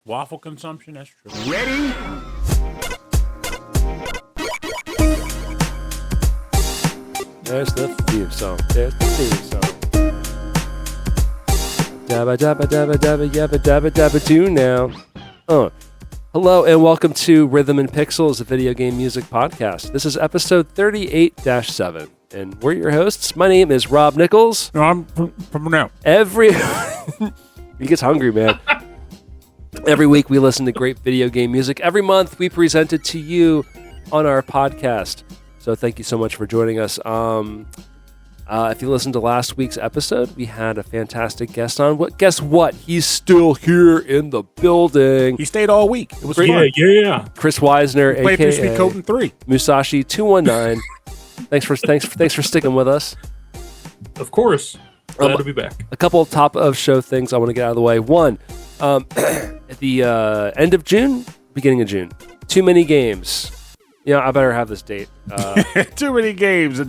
Waffle consumption, that's true. Ready? There's the theme song. There's the theme song. Dabba dabba dabba dabba yabba dabba dabba do now. Hello and welcome to Rhythm and Pixels, a video game music podcast. This is episode 38-7, and we're your hosts. My name is Rob Nichols. No, I'm from Pernell. He gets hungry, man. Every week we listen to great video game music. Every month we present it to you on our podcast. So thank you so much for joining us. If you listened to last week's episode, we had a fantastic guest on. Guess what? He's still here in the building. He stayed all week. It was fun. Yeah. Chris Wisner, Played aka Fish Coating 3. Musashi 219. Thanks for sticking with us. Of course. Glad to be back. A couple of top of show things I want to get out of the way. One, at the end of June, beginning of June, too many games. Yeah, I better have this date. Too many games.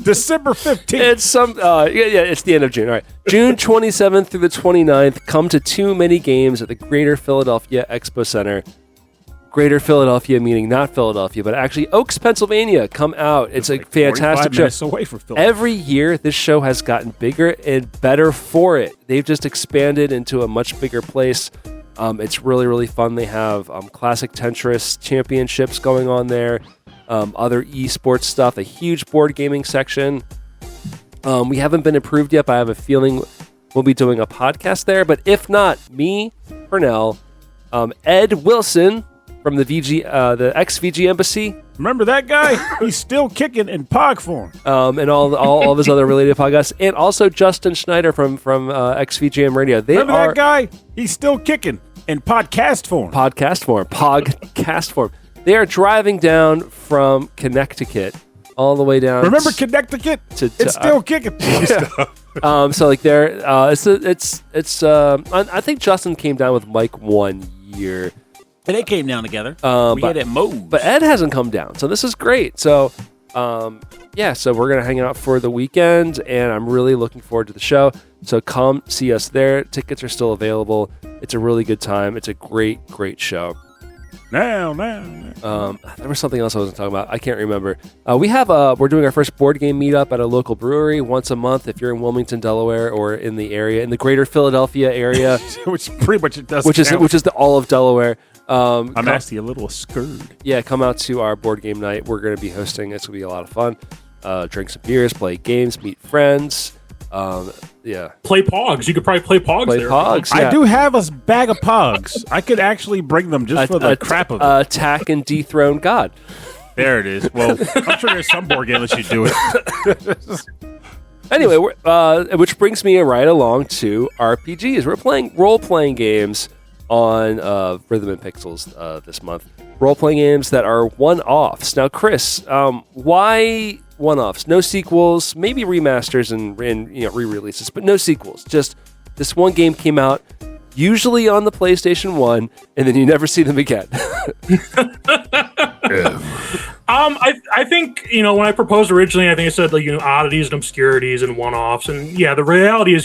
December 15th. It's it's the end of June. All right. June 27th through the 29th, come to Too Many Games at the Greater Philadelphia Expo Center. Greater Philadelphia meaning not Philadelphia, but actually Oaks, Pennsylvania. Come out. It's a fantastic show. Away from Philadelphia. Every year, this show has gotten bigger and better for it. They've just expanded into a much bigger place. It's really, really fun. They have classic Tetris championships going on there, other esports stuff, a huge board gaming section. We haven't been approved yet, but I have a feeling we'll be doing a podcast there. But if not, me, Pernell, Ed Wilson from the ex-VG Embassy. Remember that guy? He's still kicking in pog form. And all of his other related podcasts. And also Justin Schneider from ex-VGM Radio. Remember that guy? He's still kicking in podcast form. Podcast form. They are driving down from Connecticut all the way down. Remember Connecticut? It's still kicking. Yeah. So like there, I think Justin came down with Mike 1 year. And they came down together. We hit it Moe's. But Ed hasn't come down, so this is great. So, so we're going to hang out for the weekend, and I'm really looking forward to the show. So come see us there. Tickets are still available. It's a really good time. It's a great, great show. Now. There was something else I wasn't talking about. I can't remember. We're doing our first board game meetup at a local brewery once a month if you're in Wilmington, Delaware, or in the area, in the greater Philadelphia area. Which pretty much it does. Which is the all of Delaware. I'm actually a little scared. Yeah, come out to our board game night. We're going to be hosting. It's going to be a lot of fun. Drink some beers, play games, meet friends. Play Pogs. You could probably play Pogs there. Pogs, yeah. I do have a bag of Pogs. I could actually bring them just for the crap of it. Attack and dethrone God. There it is. Well, I'm sure there's some board game that you do it. Anyway, which brings me right along to RPGs. We're playing role-playing games on Rhythm and Pixels this month. Role-playing games that are one-offs. Now, Chris, why one-offs? No sequels, maybe remasters and re-releases, but no sequels. Just this one game came out, usually on the PlayStation 1, and then you never see them again. I think, when I proposed originally, I think I said oddities and obscurities and one-offs. And yeah, the reality is,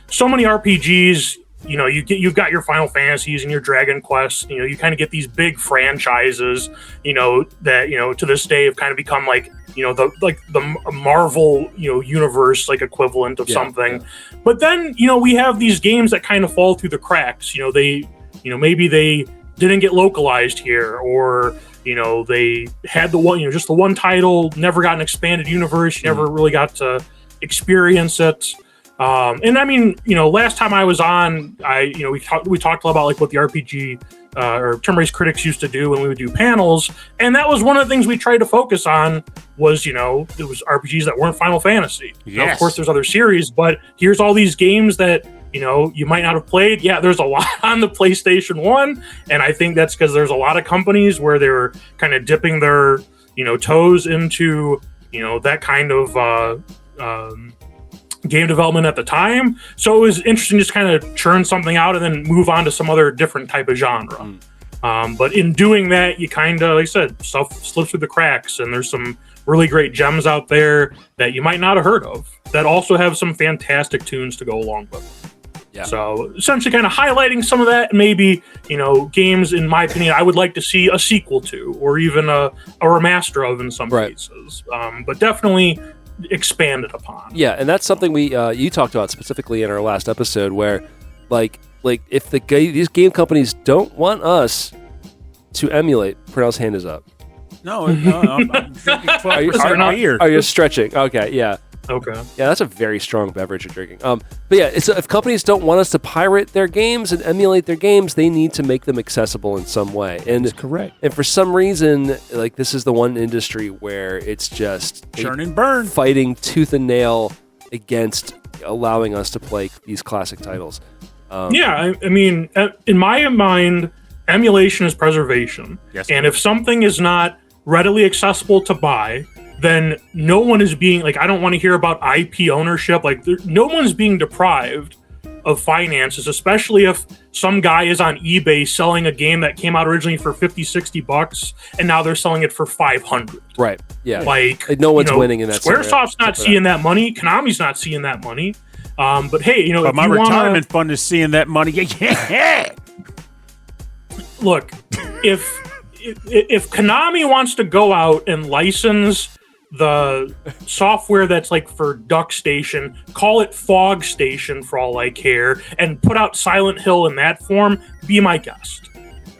so many RPGs, you've got your Final Fantasies and your Dragon Quest. You kind of get these big franchises, that to this day have kind of become the Marvel universe equivalent of something. Yeah. But then we have these games that kind of fall through the cracks. Maybe they didn't get localized here, or they had just the one title, never got an expanded universe. You never really got to experience it. And I mean, last time I was on, we talked a lot about what the RPG or turn-based critics used to do when we would do panels, and that was one of the things we tried to focus on was, it was RPGs that weren't Final Fantasy. Yes. Now, of course, there's other series, but here's all these games that, you might not have played. Yeah, there's a lot on the PlayStation 1, and I think that's because there's a lot of companies where they were kind of dipping their, toes into, that kind of game development at the time. So it was interesting to just kind of churn something out and then move on to some other different type of genre. But in doing that, you kind of, like I said, stuff slips through the cracks, and there's some really great gems out there that you might not have heard of that also have some fantastic tunes to go along with. Yeah. So essentially kind of highlighting some of that, maybe, games, in my opinion, I would like to see a sequel to, or even a remaster of in some cases. But definitely expanded upon. Yeah, and that's something you talked about specifically in our last episode, where like if these game companies don't want us to emulate, Pernell's hand is up. No, I'm drinking 12% beer. Are you stretching? Okay, yeah. Okay. Yeah, that's a very strong beverage you're drinking. But yeah, if companies don't want us to pirate their games and emulate their games, they need to make them accessible in some way. And that's correct. And for some reason, like, this is the one industry where it's just churn and burn, fighting tooth and nail against allowing us to play these classic titles. I mean, in my mind, emulation is preservation. Yes. And if something is not readily accessible to buy, then no one is being, like, I don't want to hear about IP ownership. Like, no one's being deprived of finances, especially if some guy is on eBay selling a game that came out originally for $50-$60 and now they're selling it for $500. Right. Yeah. Like no one's winning in that. Squaresoft's not seeing that money. Konami's not seeing that money. But hey, but my retirement fund is seeing that money. Yeah. Look, if Konami wants to go out and license the software that's like for DuckStation, call it Fog Station for all I care, and put out Silent Hill in that form, be my guest.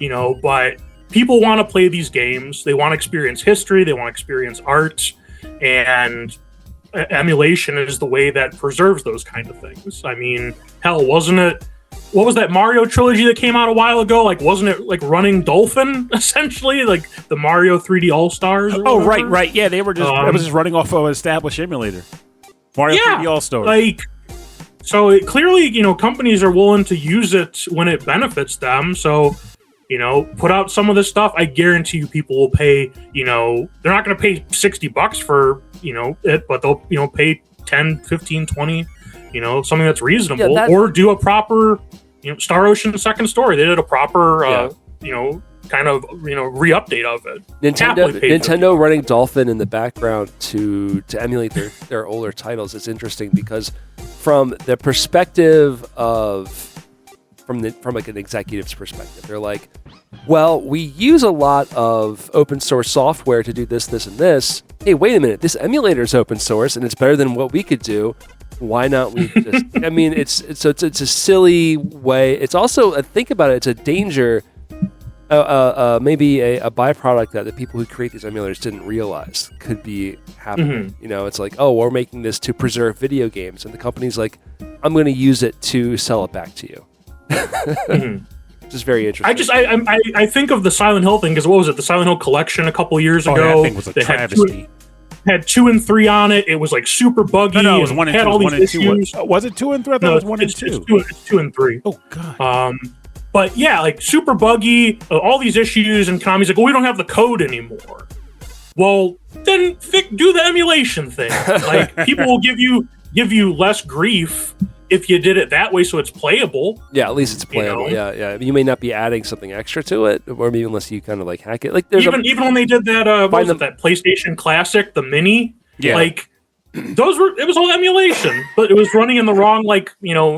But people want to play these games. They want to experience history. They want to experience art. And emulation is the way that preserves those kind of things. I mean, hell, wasn't it? What was that Mario trilogy that came out a while ago? Like, wasn't it like Running Dolphin, essentially? Like the Mario 3D All-Stars? Oh, right. Yeah, they were just, it was just running off of an established emulator. Mario 3D All-Stars. Like, so clearly, companies are willing to use it when it benefits them. So, put out some of this stuff. I guarantee you people will pay, they're not going to pay $60 for, it, but they'll, pay 10, 15, 20, something that's reasonable, or do a proper, Star Ocean Second Story. They did a proper, kind of, re-update of it. Nintendo running Dolphin in the background to emulate their older titles is interesting because from the perspective from like an executive's perspective, they're like, well, we use a lot of open source software to do this, this, and this. Hey, wait a minute, this emulator is open source and it's better than what we could do. Why not we just? I mean, it's a silly way. It's also, think about it, it's a danger. Maybe a byproduct that the people who create these emulators didn't realize could be happening. Mm-hmm. It's like, oh, we're making this to preserve video games, and the company's like, I'm going to use it to sell it back to you. Mm-hmm. Just very interesting. I think of the Silent Hill thing because what was it? The Silent Hill collection a couple years ago. That thing was a travesty. Had 2 and 3 on it. It was like super buggy. No, it was 1 and 2. Had all these issues. Was it 2 and 3? I thought it was 1 and 2. It's 2 and 3. Oh god. But yeah, like super buggy, all these issues, and Konami's like, well, we don't have the code anymore. Well, then do the emulation thing. Like, people will give you less grief if you did it that way, so it's playable. Yeah, at least it's playable. Yeah. You may not be adding something extra to it, or maybe unless you kind of like hack it. Like there's even when they did that, that PlayStation Classic, the Mini, like it was all emulation, but it was running in the wrong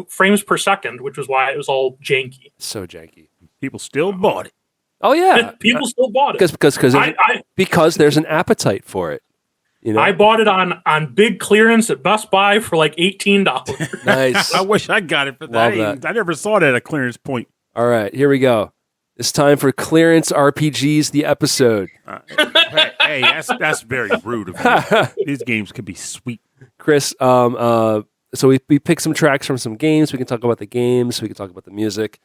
frames per second, which was why it was all janky. So janky. People still bought it. Oh yeah, people still bought it because there's an appetite for it. I bought it on big clearance at Best Buy for like $18. Nice. I wish I got it for that. I never saw that at a clearance point. All right, here we go. It's time for Clearance RPGs, the episode. Hey, that's very rude of you. These games could be sweet. Chris, so we picked some tracks from some games. We can talk about the games. We can talk about the music.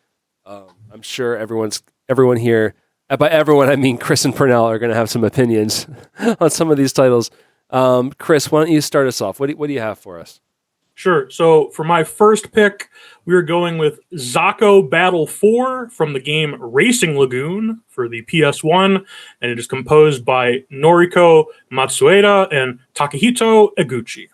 I'm sure everyone here, by everyone I mean Chris and Pernell, are going to have some opinions on some of these titles. Chris, why don't you start us off? What do you have for us? Sure. So for my first pick, we're going with Zako Battle 4 from the game Racing Lagoon for the PS1, and it is composed by Noriko Matsueda and Takahito Eguchi.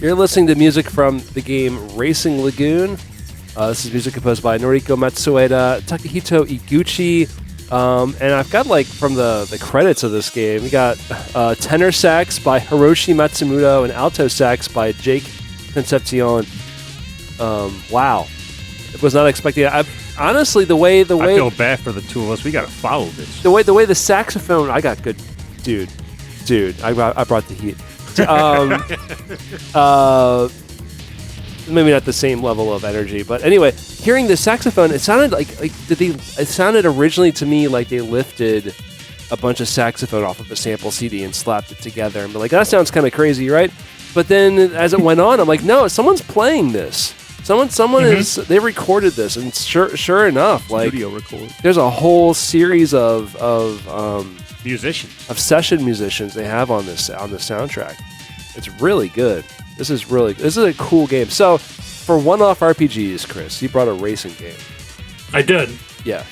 You're listening to music from the game Racing Lagoon. This is music composed by Noriko Matsueda, Takahito Iguchi, and I've got from the credits of this game, we got tenor sax by Hiroshi Matsumoto and alto sax by Jake Concepcion. Wow, was not expecting it. Honestly, the way I feel bad for the two of us. We got to follow this. The way the saxophone, I got good, dude. I brought the heat. Maybe not the same level of energy, but anyway, hearing the saxophone, it sounded it sounded originally to me like they lifted a bunch of saxophone off of a sample CD and slapped it together, and be like, that sounds kind of crazy, right? But then as it went on, I'm like, no, someone's playing this. Someone is. They recorded this, and sure enough, Studio record. There's a whole series of musicians, of session musicians they have on the soundtrack. It's really good. This is a cool game. So, for one-off RPGs, Chris, you brought a racing game. I did. Yeah.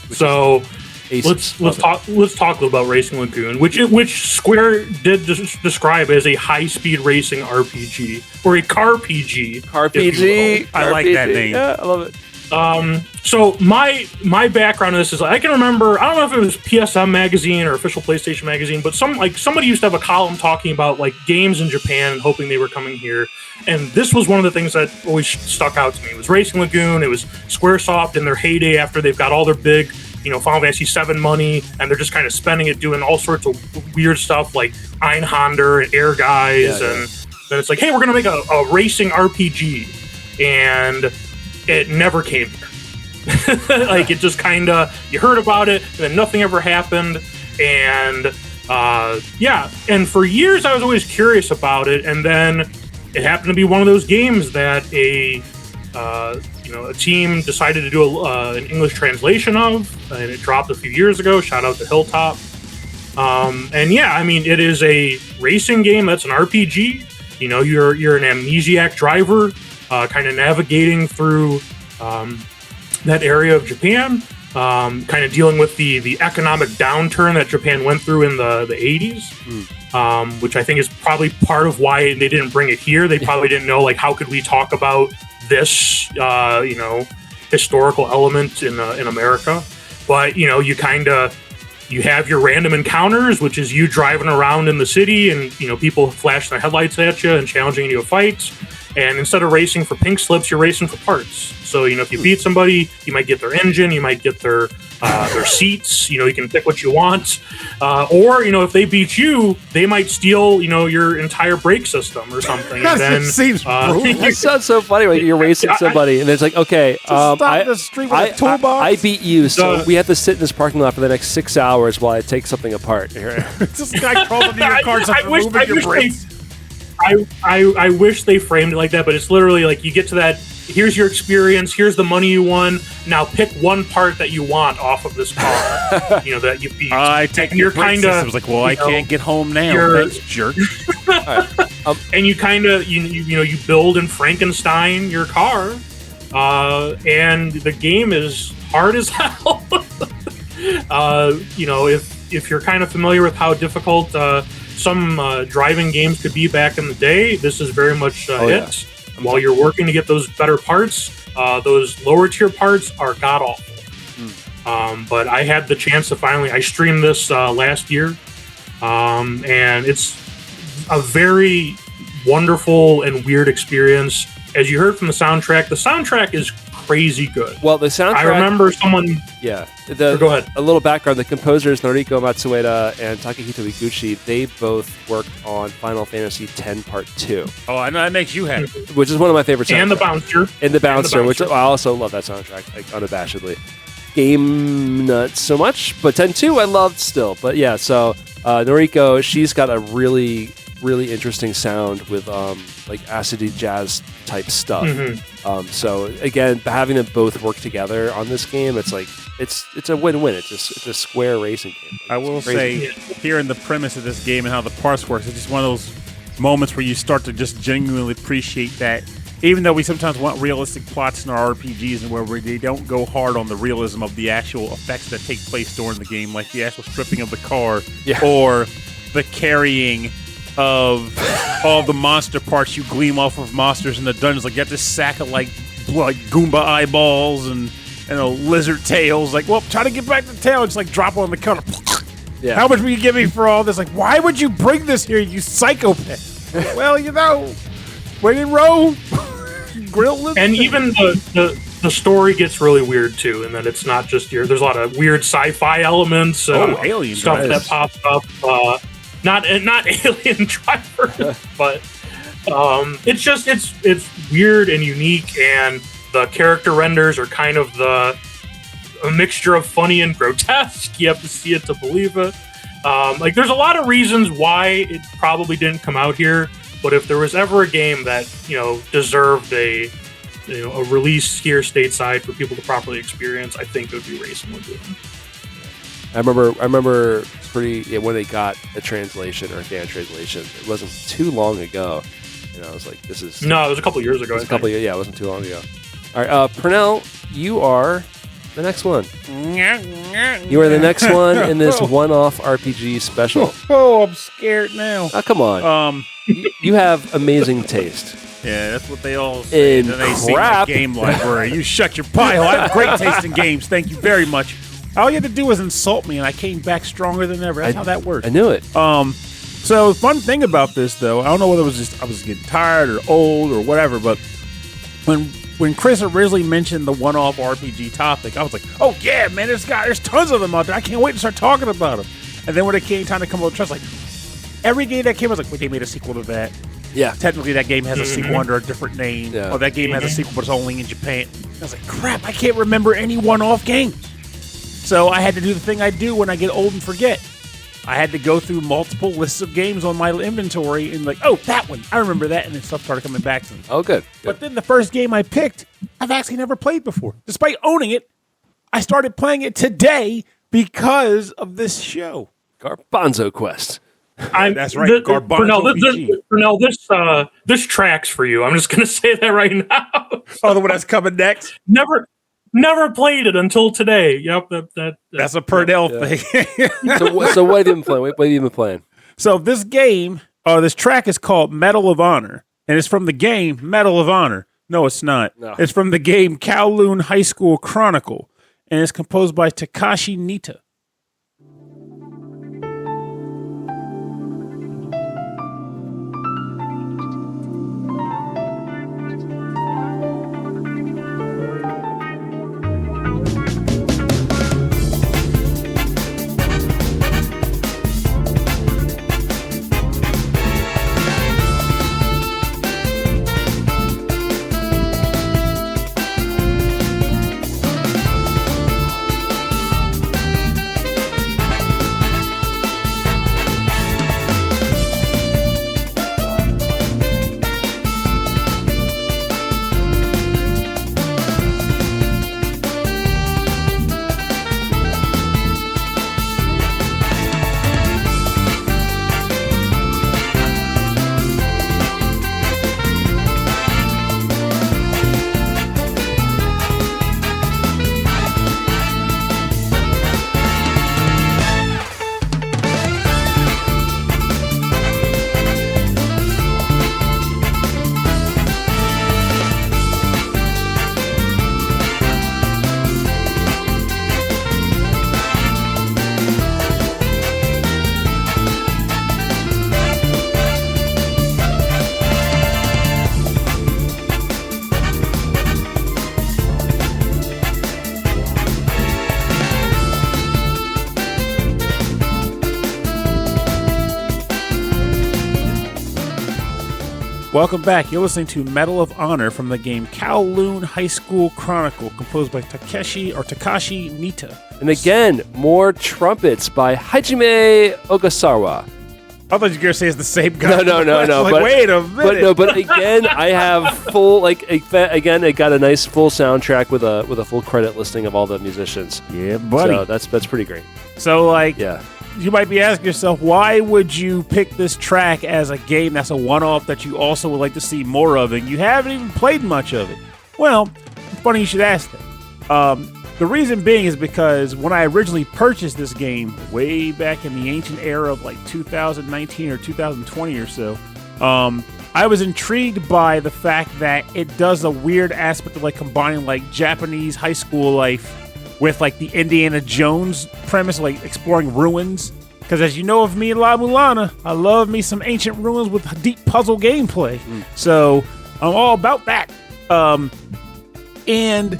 So let's talk a little about Racing Lagoon, which Square did describe as a high-speed racing RPG or a car PG. Car PG. I like that name. Yeah, I love it. So my background in this is I can remember, I don't know if it was PSM magazine or Official PlayStation magazine, but somebody used to have a column talking about games in Japan and hoping they were coming here. And this was one of the things that always stuck out to me. It was Racing Lagoon. It was Squaresoft in their heyday after they've got all their big, Final Fantasy VII money, and they're just kind of spending it doing all sorts of weird stuff like Einhander and Air Guys, and then it's like, hey, we're gonna make a racing RPG, and it never came here. It just kind of, you heard about it, and then nothing ever happened, and and for years I was always curious about it, and then it happened to be one of those games that a team decided to do an English translation of, and it dropped a few years ago. Shout out to Hilltop. It is a racing game that's an RPG. You're an amnesiac driver, kind of navigating through that area of Japan, kind of dealing with the economic downturn that Japan went through in the 80s, which I think is probably part of why they didn't bring it here. They probably didn't know, how could we talk about this, historical element in America. But, you have your random encounters, which is you driving around in the city and, people flashing their headlights at you and challenging you to fights. And instead of racing for pink slips, you're racing for parts. So, if you beat somebody, you might get their engine, you might get their seats, you can pick what you want. Or, if they beat you, they might steal, your entire brake system or something. And then, seems brutal. That sounds so funny when you're racing somebody and it's like, okay, I beat you, so we have to sit in this parking lot for the next 6 hours while I take something apart. This guy crawled into your car and removing your brakes. I wish they framed it like that, but it's literally you get to that, here's your experience, here's the money you won, now pick one part that you want off of this car, that you beat. I take your brake system. It's I can't get home now. Thanks, jerk. And you kind of, you build and Frankenstein your car, and the game is hard as hell. If you're kind of familiar with how difficult some driving games could be back in the day, this is very much it. While you're working to get those better parts, those lower tier parts are god awful. But I had the chance to I streamed this last year, and it's a very wonderful and weird experience. As you heard from the soundtrack is crazy good. Well, the soundtrack, I remember someone. Yeah. Go ahead. A little background: the composers Noriko Matsueda and Takahito Iguchi, they both worked on Final Fantasy X Part 2. Oh, I know that makes you happy. Which is one of my favorite soundtracks. And the Bouncer, which I also love that soundtrack, unabashedly. Game not so much, but 10-2 I loved still. But yeah, so Noriko, she's got a really interesting sound with acidy jazz type stuff. So again, having them both work together on this game, it's it's a win-win. It's a Square racing game. I will say, hearing the premise of this game and how the parts works, it's just one of those moments where you start to just genuinely appreciate that. Even though we sometimes want realistic plots in our RPGs and where they don't go hard on the realism of the actual effects that take place during the game, like the actual stripping of the car or the carrying of all the monster parts you gleam off of monsters in the dungeons. Like you have this sack of like Goomba eyeballs and lizard tails. Like, well, try to get back the tail and just like drop it on the counter. Yeah. How much will you give me for all this? Like, why would you bring this here, you psychopath? Well, when in Rome, grill lizard. And even the story gets really weird too, in that it's not just there's a lot of weird sci-fi elements, alien stuff drivers. that pops up. Not Alien Driver, but it's weird and unique, and the character renders are kind of a mixture of funny and grotesque. You have to see it to believe it. Like there's a lot of reasons why it probably didn't come out here, but if there was ever a game that deserved a release here stateside for people to properly experience, I think it would be Racing Lagoon. I remember when they got a translation or a fan translation. It wasn't too long ago, and I was like, "This is." No, it was a couple years ago. It was a couple years. Yeah, it wasn't too long ago. All right, Pernell, you are the next one. You are the next one in this one-off RPG special. Oh, I'm scared now. Oh, come on. You have amazing taste. Yeah, that's what they all say. In then they see crap. my game library. You shut your pie hole. I have great taste in games. Thank you very much. All you had to do was insult me, and I came back stronger than ever. That's how that works. I knew it. So the fun thing about this, though, I don't know whether it was just I was getting tired or old or whatever, but when Chris originally mentioned the one-off RPG topic, I was like, oh, yeah, man, there's tons of them out there. I can't wait to start talking about them. And then when it came time to come up with trust, like, every game that came, I was like, wait, they made a sequel to that. Yeah. Technically, that game has a sequel under a different name. Yeah. Or that game has a sequel, but it's only in Japan. I was like, crap, I can't remember any one-off game. So I had to do the thing I do when I get old and forget. I had to go through multiple lists of games on my inventory and like, oh, that one, I remember that, and then stuff started coming back to me. Oh, good. But then the first game I picked, I've actually never played before. Despite owning it, I started playing it today because of this show. Garbanzo Quest. That's right, Pernell, this tracks for you. I'm just going to say that right now. Oh, the one that's coming next? Never played it until today. Yep, that's a Pernell thing. So what have you been playing? What have you been playing? So this game, this track is called Medal of Honor, and it's from the game Medal of Honor. No, it's not. No. It's from the game Kowloon High School Chronicle, and it's composed by Takashi Nitta. Welcome back. You're listening to Medal of Honor from the game Kowloon High School Chronicle, composed by Takashi Nitta. And again, more trumpets by Hajime Ogasawa. I thought you were going to say it's the same guy. No. Like, but, wait a minute. But again, I have full, again, it got a nice full soundtrack with a full credit listing of all the musicians. Yeah, buddy. So that's pretty great. So, yeah. You might be asking yourself, why would you pick this track as a game that's a one-off that you also would like to see more of, and you haven't even played much of it? Well, it's funny you should ask that. The reason being is because when I originally purchased this game, way back in the ancient era of like 2019 or 2020 or so, I was intrigued by the fact that it does a weird aspect of like combining like Japanese high school life with like the Indiana Jones premise, like exploring ruins. Because as you know of me and La Mulana, I love me some ancient ruins with deep puzzle gameplay. So I'm all about that. And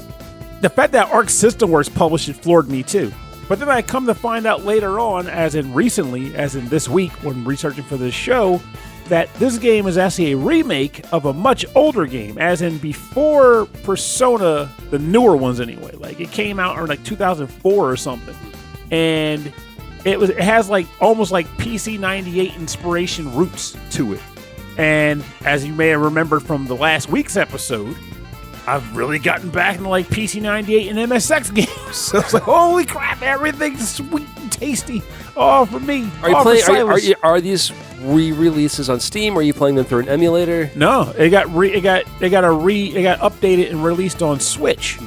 the fact that Arc System Works published it floored me too. But then I come to find out later on, as in this week when researching for this show, that this game is actually a remake of a much older game, as in before Persona, the newer ones anyway. Like it came out in like 2004 or something. And it has like almost like PC 98 inspiration roots to it. And as you may have remembered from the last week's episode, I've really gotten back into like PC 98 and MSX games. So it's like, holy crap, everything's sweet and tasty. All for me. Are these re-releases on Steam, or are you playing them through an emulator? No, it got updated and released on Switch.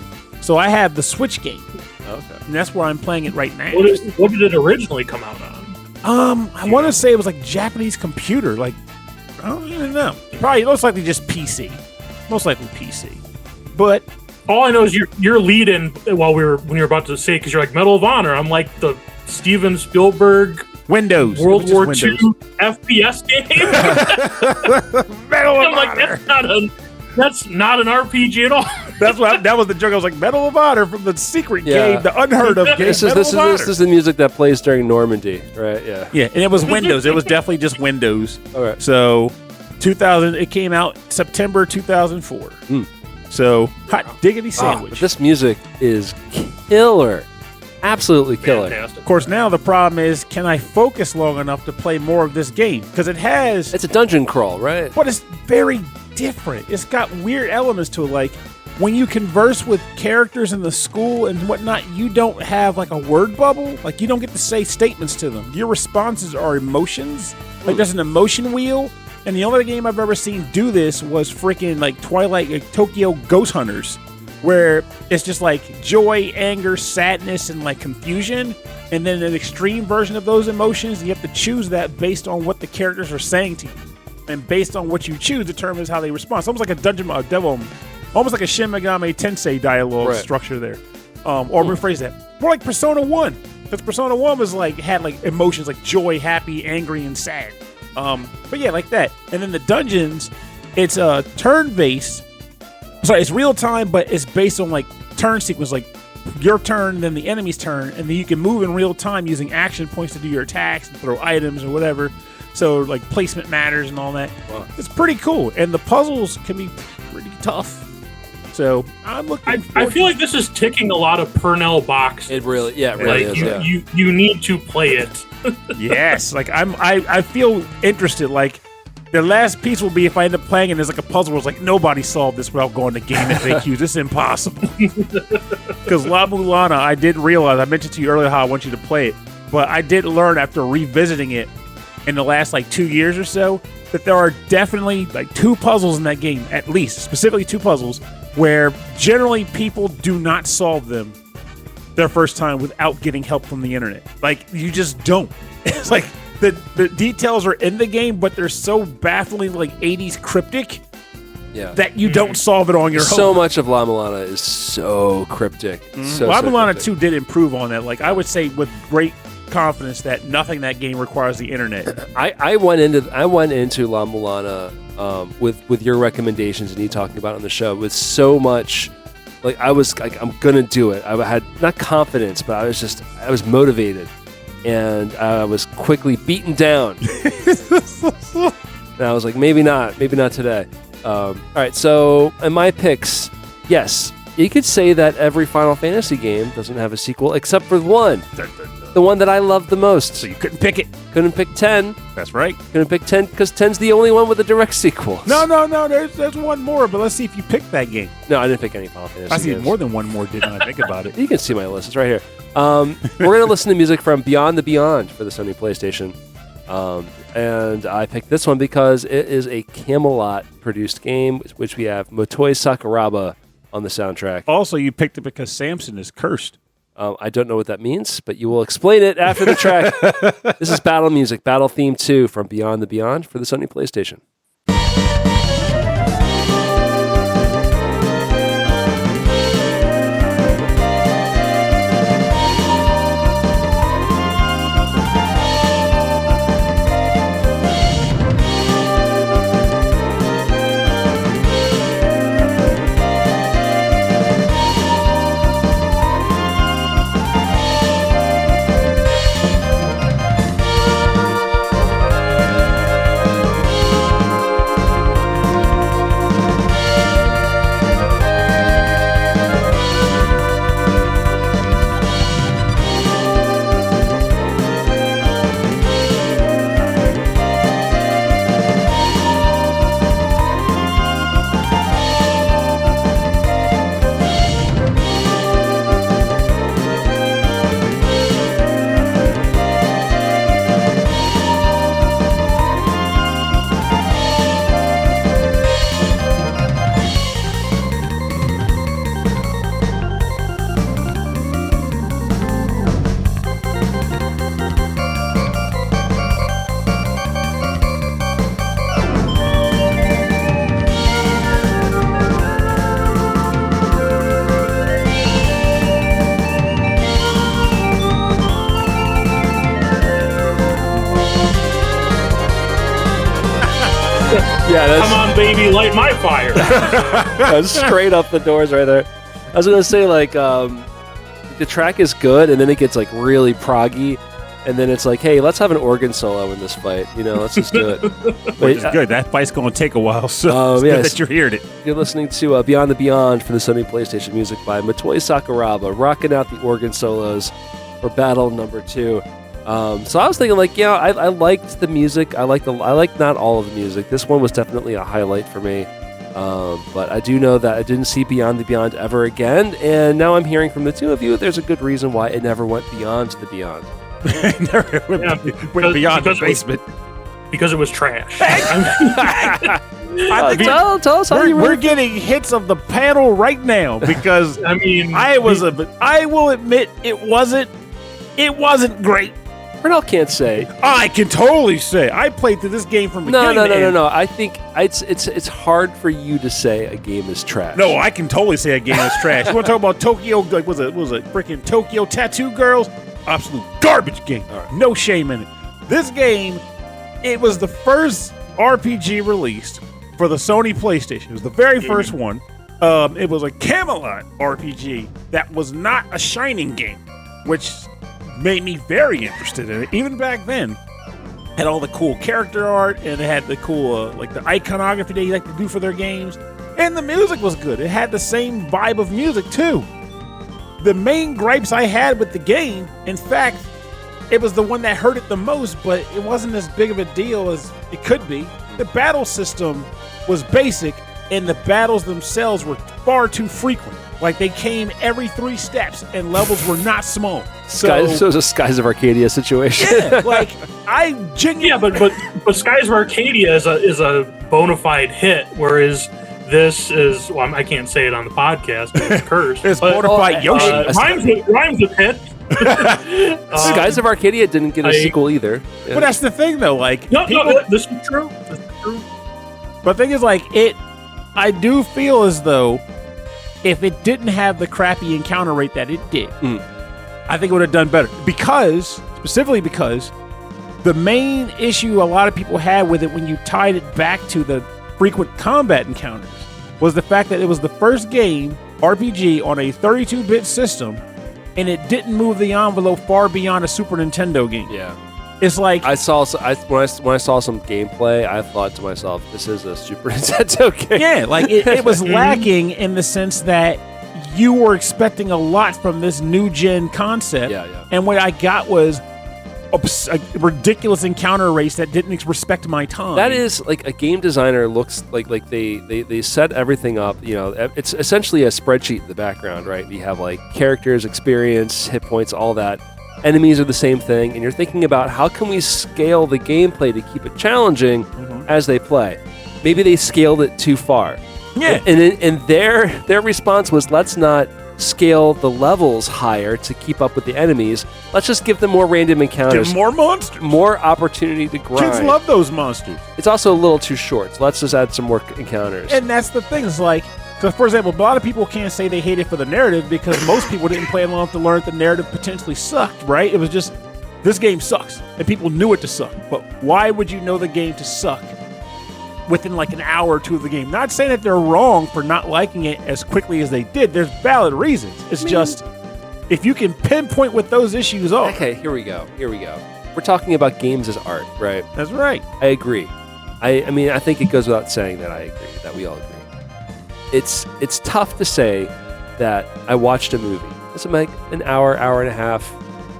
So I have the Switch game. Okay. And that's where I'm playing it right now. What did it originally come out on? I want to say it was like Japanese computer. Like, I don't even know. Probably most likely just PC. Most likely PC. But all I know is your lead in when you were about to say, because you're like Medal of Honor. I'm like the Steven Spielberg Windows World War Windows. II FPS game. Medal of I'm like, Honor. that's not an RPG at all. That was the joke. I was like, Medal of Honor from the secret game, the unheard of game. This is the music that plays during Normandy, right? Yeah. Yeah, and it was Windows. It was definitely just Windows. All right. So 2000, it came out September 2004. So hot diggity sandwich. But this music is killer. Absolutely killer. Fantastic. Of course, now the problem is, can I focus long enough to play more of this game? Because it's a dungeon crawl, right? But it's very different. It's got weird elements to it. Like when you converse with characters in the school and whatnot, you don't have like a word bubble. Like you don't get to say statements to them. Your responses are emotions. Like there's an emotion wheel. And the only game I've ever seen do this was freaking like Tokyo Ghost Hunters, where it's just like joy, anger, sadness, and like confusion. And then an extreme version of those emotions, you have to choose that based on what the characters are saying to you. And based on what you choose determines how they respond. It's almost like a almost like a Shin Megami Tensei dialogue structure there. Or rephrase that. More like Persona 1. Because Persona 1 was like, had like emotions like joy, happy, angry, and sad. But yeah, like that. And then the dungeons, it's turn-based. Sorry, it's real time, but it's based on like turn sequence, like your turn, then the enemy's turn, and then you can move in real time using action points to do your attacks and throw items or whatever. So like placement matters and all that. Wow. It's pretty cool, and the puzzles can be pretty tough. So I'm looking. I feel like this is ticking a lot of Pernell boxes. It really is. Yeah. You need to play it. Yes, like I feel interested. Like the last piece will be if I end up playing and there's like a puzzle where it's like nobody solved this without going to game FAQs. This is impossible. Because La Mulana, I did realize, I mentioned to you earlier how I want you to play it, but I did learn after revisiting it in the last like 2 years or so that there are definitely like 2 puzzles in that game, at least, specifically 2 puzzles, where generally people do not solve them their first time without getting help from the internet. Like, you just don't. It's like the details are in the game, but they're so bafflingly like 80s cryptic that you don't solve it on your own. So much of La Mulana is so cryptic. La Mulana 2 did improve on that. Like, I would say with great confidence that nothing in that game requires the internet. I went into La Mulana with your recommendations and you talking about it on the show with so much. Like, I was like, I'm gonna do it. I had not confidence, but I was motivated, and I was quickly beaten down. And I was like, maybe not today. All right, so in my picks, yes, you could say that every Final Fantasy game doesn't have a sequel except for one. The one that I love the most. So you couldn't pick it. Couldn't pick 10. That's right. Couldn't pick 10 because 10's the only one with a direct sequel. No. There's one more, but let's see if you picked that game. No, I didn't pick any Final Fantasy I see games. more than one more, didn't I think about it? You can see my list. It's right here. We're going to listen to music from Beyond the Beyond for the Sony PlayStation. And I picked this one because it is a Camelot-produced game, which we have Motoi Sakuraba on the soundtrack. Also, you picked it because Samson is cursed. I don't know what that means, but you will explain it after the track. This is Battle Music, Battle Theme 2 from Beyond the Beyond for the Sony PlayStation. Yeah, come on, baby, light my fire. That's straight up the doors right there. I was gonna say the track is good, and then it gets really proggy, and then it's like, hey, let's have an organ solo in this fight. Let's just do it. Which is good. That fight's gonna take a while, so it's good that you're hearing it. You're listening to Beyond the Beyond for the Sony PlayStation Music by Motoi Sakuraba, rocking out the organ solos for Battle Number 2. So I was thinking, I liked the music. I liked not all of the music. This one was definitely a highlight for me. But I do know that I didn't see Beyond the Beyond ever again, and now I'm hearing from the two of you there's a good reason why it never went beyond the Beyond. Never went beyond the basement. Because it was trash. Tell us how we're getting hits of the panel right now because I will admit it wasn't great. Pernell can't say. I can totally say. I played through this game from beginning to end. No. I think it's hard for you to say a game is trash. No, I can totally say a game is trash. You want to talk about Tokyo? Was it freaking Tokyo Tattoo Girls? Absolute garbage game. Right. No shame in it. This game, it was the first RPG released for the Sony PlayStation. It was the very first one. It was a Camelot RPG that was not a Shining game, which made me very interested in it. Even back then, had all the cool character art and it had the cool the iconography they like to do for their games, and the music was good. It had the same vibe of music too. The main gripes I had with the game, in fact, it was the one that hurt it the most, but it wasn't as big of a deal as it could be. The battle system was basic, and the battles themselves were far too frequent. They came every 3 steps, and levels were not small. So it was a Skies of Arcadia situation. Yeah, I genuinely... Yeah, but Skies of Arcadia is a bona fide hit, whereas this is... Well, I can't say it on the podcast, it's cursed. It's bona fide Yoshi. Rhymes with hit. Skies of Arcadia didn't get a sequel either. Yeah. But that's the thing, though. No, this is true. But the thing is, I do feel as though if it didn't have the crappy encounter rate that it did, I think it would have done better. Specifically because the main issue a lot of people had with it when you tied it back to the frequent combat encounters was the fact that it was the first game, RPG, on a 32-bit system, and it didn't move the envelope far beyond a Super Nintendo game. Yeah. It's when I saw some gameplay, I thought to myself, this is a Super Nintendo game. Yeah, it was lacking in the sense that you were expecting a lot from this new gen concept. Yeah. And what I got was a ridiculous encounter race that didn't respect my time. That is a game designer looks like they set everything up. It's essentially a spreadsheet in the background, right? You have characters, experience, hit points, all that. Enemies are the same thing, and you're thinking about how can we scale the gameplay to keep it challenging as they play. Maybe they scaled it too far. Yeah. And their response was, let's not scale the levels higher to keep up with the enemies. Let's just give them more random encounters. Give more monsters. More opportunity to grind. Kids love those monsters. It's also a little too short, so let's just add some more encounters. And that's the thing. It's like, so for example, a lot of people can't say they hate it for the narrative because most people didn't play it long enough to learn that the narrative potentially sucked, right? It was just, this game sucks. And people knew it to suck. But why would you know the game to suck within like an hour or two of the game? Not saying that they're wrong for not liking it as quickly as they did. There's valid reasons. It's just, if you can pinpoint what those issues are. Okay, here we go. We're talking about games as art, right? That's right. I agree. I mean, I think it goes without saying that I agree, that we all agree. It's tough to say that I watched a movie. It's like an hour and a half.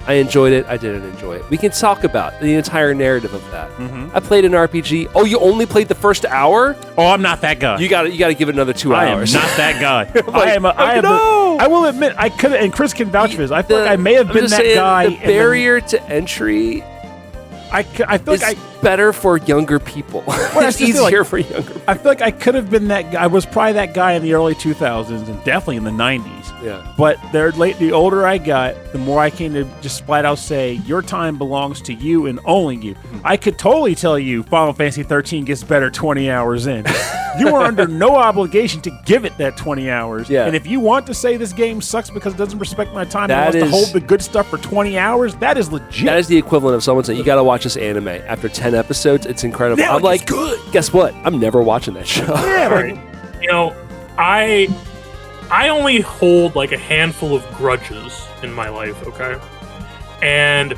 I enjoyed it. I didn't enjoy it. We can talk about the entire narrative of that. I played an RPG. Oh, you only played the first hour? Oh, I'm not that guy. You got to give it another 2 hours. I am not that guy. No. I will admit, I could, and Chris can vouch for this. I feel like I may have been that guy. The barrier to entry I feel like better for younger people. It's easier for younger people. I feel like I could have been that guy. I was probably that guy in the early 2000s and definitely in the 90s. Yeah. But the older I got, the more I came to just flat out say, your time belongs to you and only you. I could totally tell you Final Fantasy 13 gets better 20 hours in. You are under no obligation to give it that 20 hours. Yeah. And if you want to say this game sucks because it doesn't respect my time and wants to hold the good stuff for 20 hours, that is legit. That is the equivalent of someone saying, you got to watch this anime. After 10 episodes, it's incredible. Yeah, I'm like, it's good. Guess what? I'm never watching that show. Yeah, Right. You know, I only hold like a handful of grudges in my life, okay? And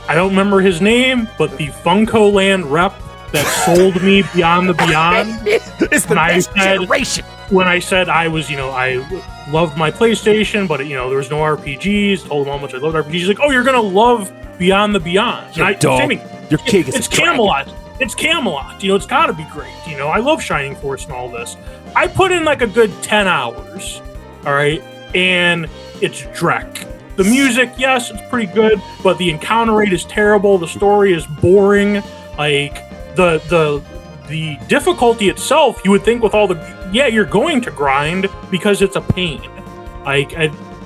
I don't remember his name, but the Funko Land rep that sold me Beyond the Beyond. It's the next generation. When I said I was, I loved my PlayStation, but there was no RPGs. Told him how much I loved RPGs. He's like, "Oh, you're gonna love Beyond the Beyond." Your kid is it's Camelot. It's Camelot. It's got to be great. I love Shining Force and all this. I put in like a good 10 hours. All right, and it's Drek. The music, yes, it's pretty good, but the encounter rate is terrible. The story is boring. Like the difficulty itself, you would think with all you're going to grind because it's a pain. Like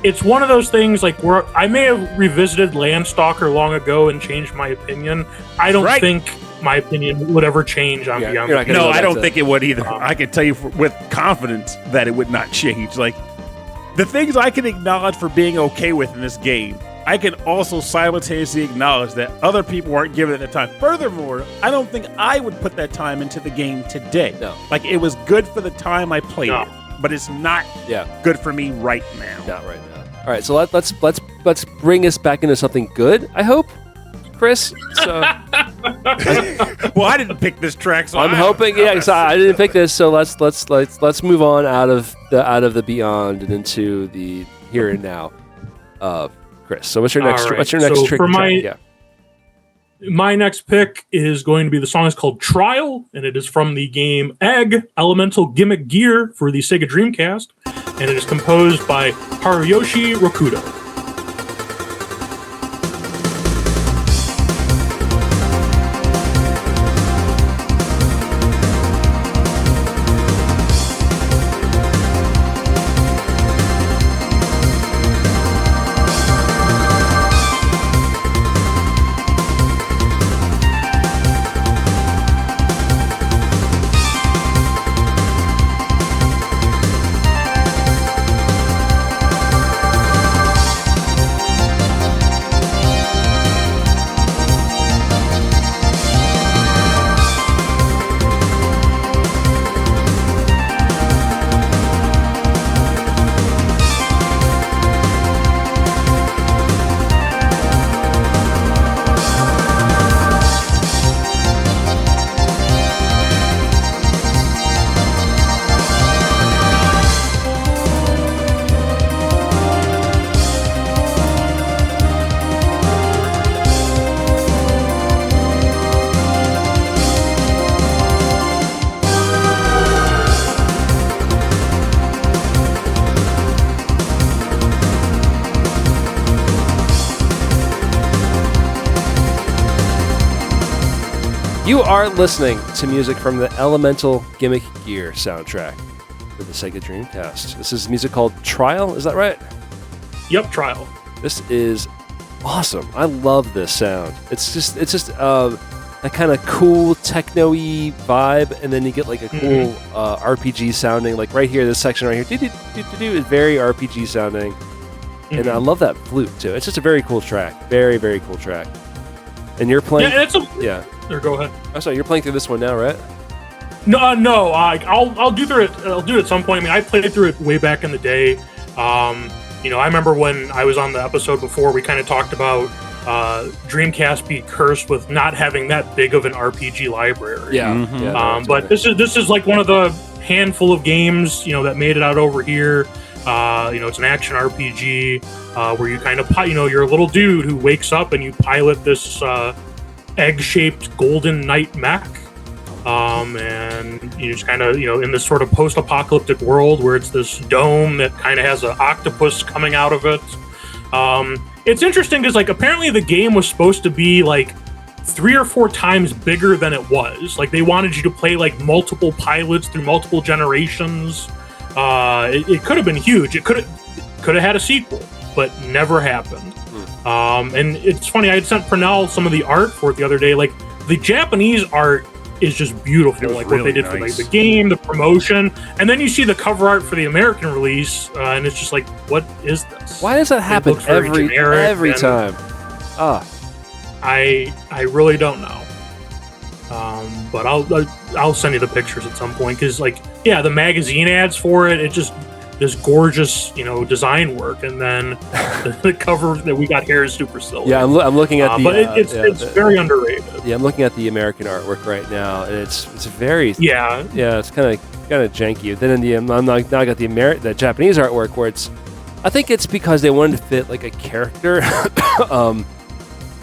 it's one of those things like where I may have revisited Landstalker long ago and changed my opinion. I don't think my opinion would ever change on Beyond. No, I don't think it would either. I can tell you with confidence that it would not change. Like the things I can acknowledge for being okay with in this game, I can also simultaneously acknowledge that other people aren't giving it the time. Furthermore, I don't think I would put that time into the game today. No. Like it was good for the time I played it, but it's not good for me right now. Not right now. All right, so let's bring us back into something good, I hope, Chris. So well, I didn't pick this track, so I'm hoping. Yeah, so I didn't pick this. So let's move on out of the beyond and into the here and now. Chris, so what's your next trick? For my next pick is going to be, the song is called Trial, and it is from the game Egg Elemental Gimmick Gear for the Sega Dreamcast, and it is composed by Haruyoshi Rokudo. You are listening to music from the Elemental Gimmick Gear soundtrack. for the Sega Dreamcast. This is music called Trial. Is that right? Yep, Trial. This is awesome. I love this sound. It's just a kind of cool techno-y vibe, and then you get like a cool RPG sounding. Like right here, this section right here, is very RPG sounding, and I love that flute too. It's just a very cool track. Very, very cool track. And you're playing. Yeah, There, go ahead. Oh, sorry, you're playing through this one now, right? No. I'll do through it. I'll do it at some point. I mean, I played through it way back in the day. I remember when I was on the episode before, we kind of talked about Dreamcast being cursed with not having that big of an RPG library. Yeah. But this is like one of the handful of games that made it out over here. It's an action RPG where you kind of you're a little dude who wakes up and you pilot this egg-shaped golden knight mech. And you just kind of, in this sort of post-apocalyptic world where it's this dome that kind of has an octopus coming out of it. It's interesting because, like, apparently the game was supposed to be, like, 3 or 4 times bigger than it was. Like, they wanted you to play, like, multiple pilots through multiple generations. It could have been huge. It could have had a sequel, but never happened. And it's funny, I had sent Pernell some of the art for it the other day. Like, the Japanese art is just beautiful, like really what they did for like the game, the promotion, and then you see the cover art for the American release, and it's just like, what is this? Why does that happen every time? I really don't know. But I'll send you the pictures at some point because, like, yeah, the magazine ads for it just this gorgeous, design work, and then the cover that we got here is super silly. Yeah, I'm looking at the. But it's very underrated. Yeah, I'm looking at the American artwork right now, and it's very. Yeah. Yeah, it's kind of janky. Then now I got the Japanese artwork where it's. I think it's because they wanted to fit like a character,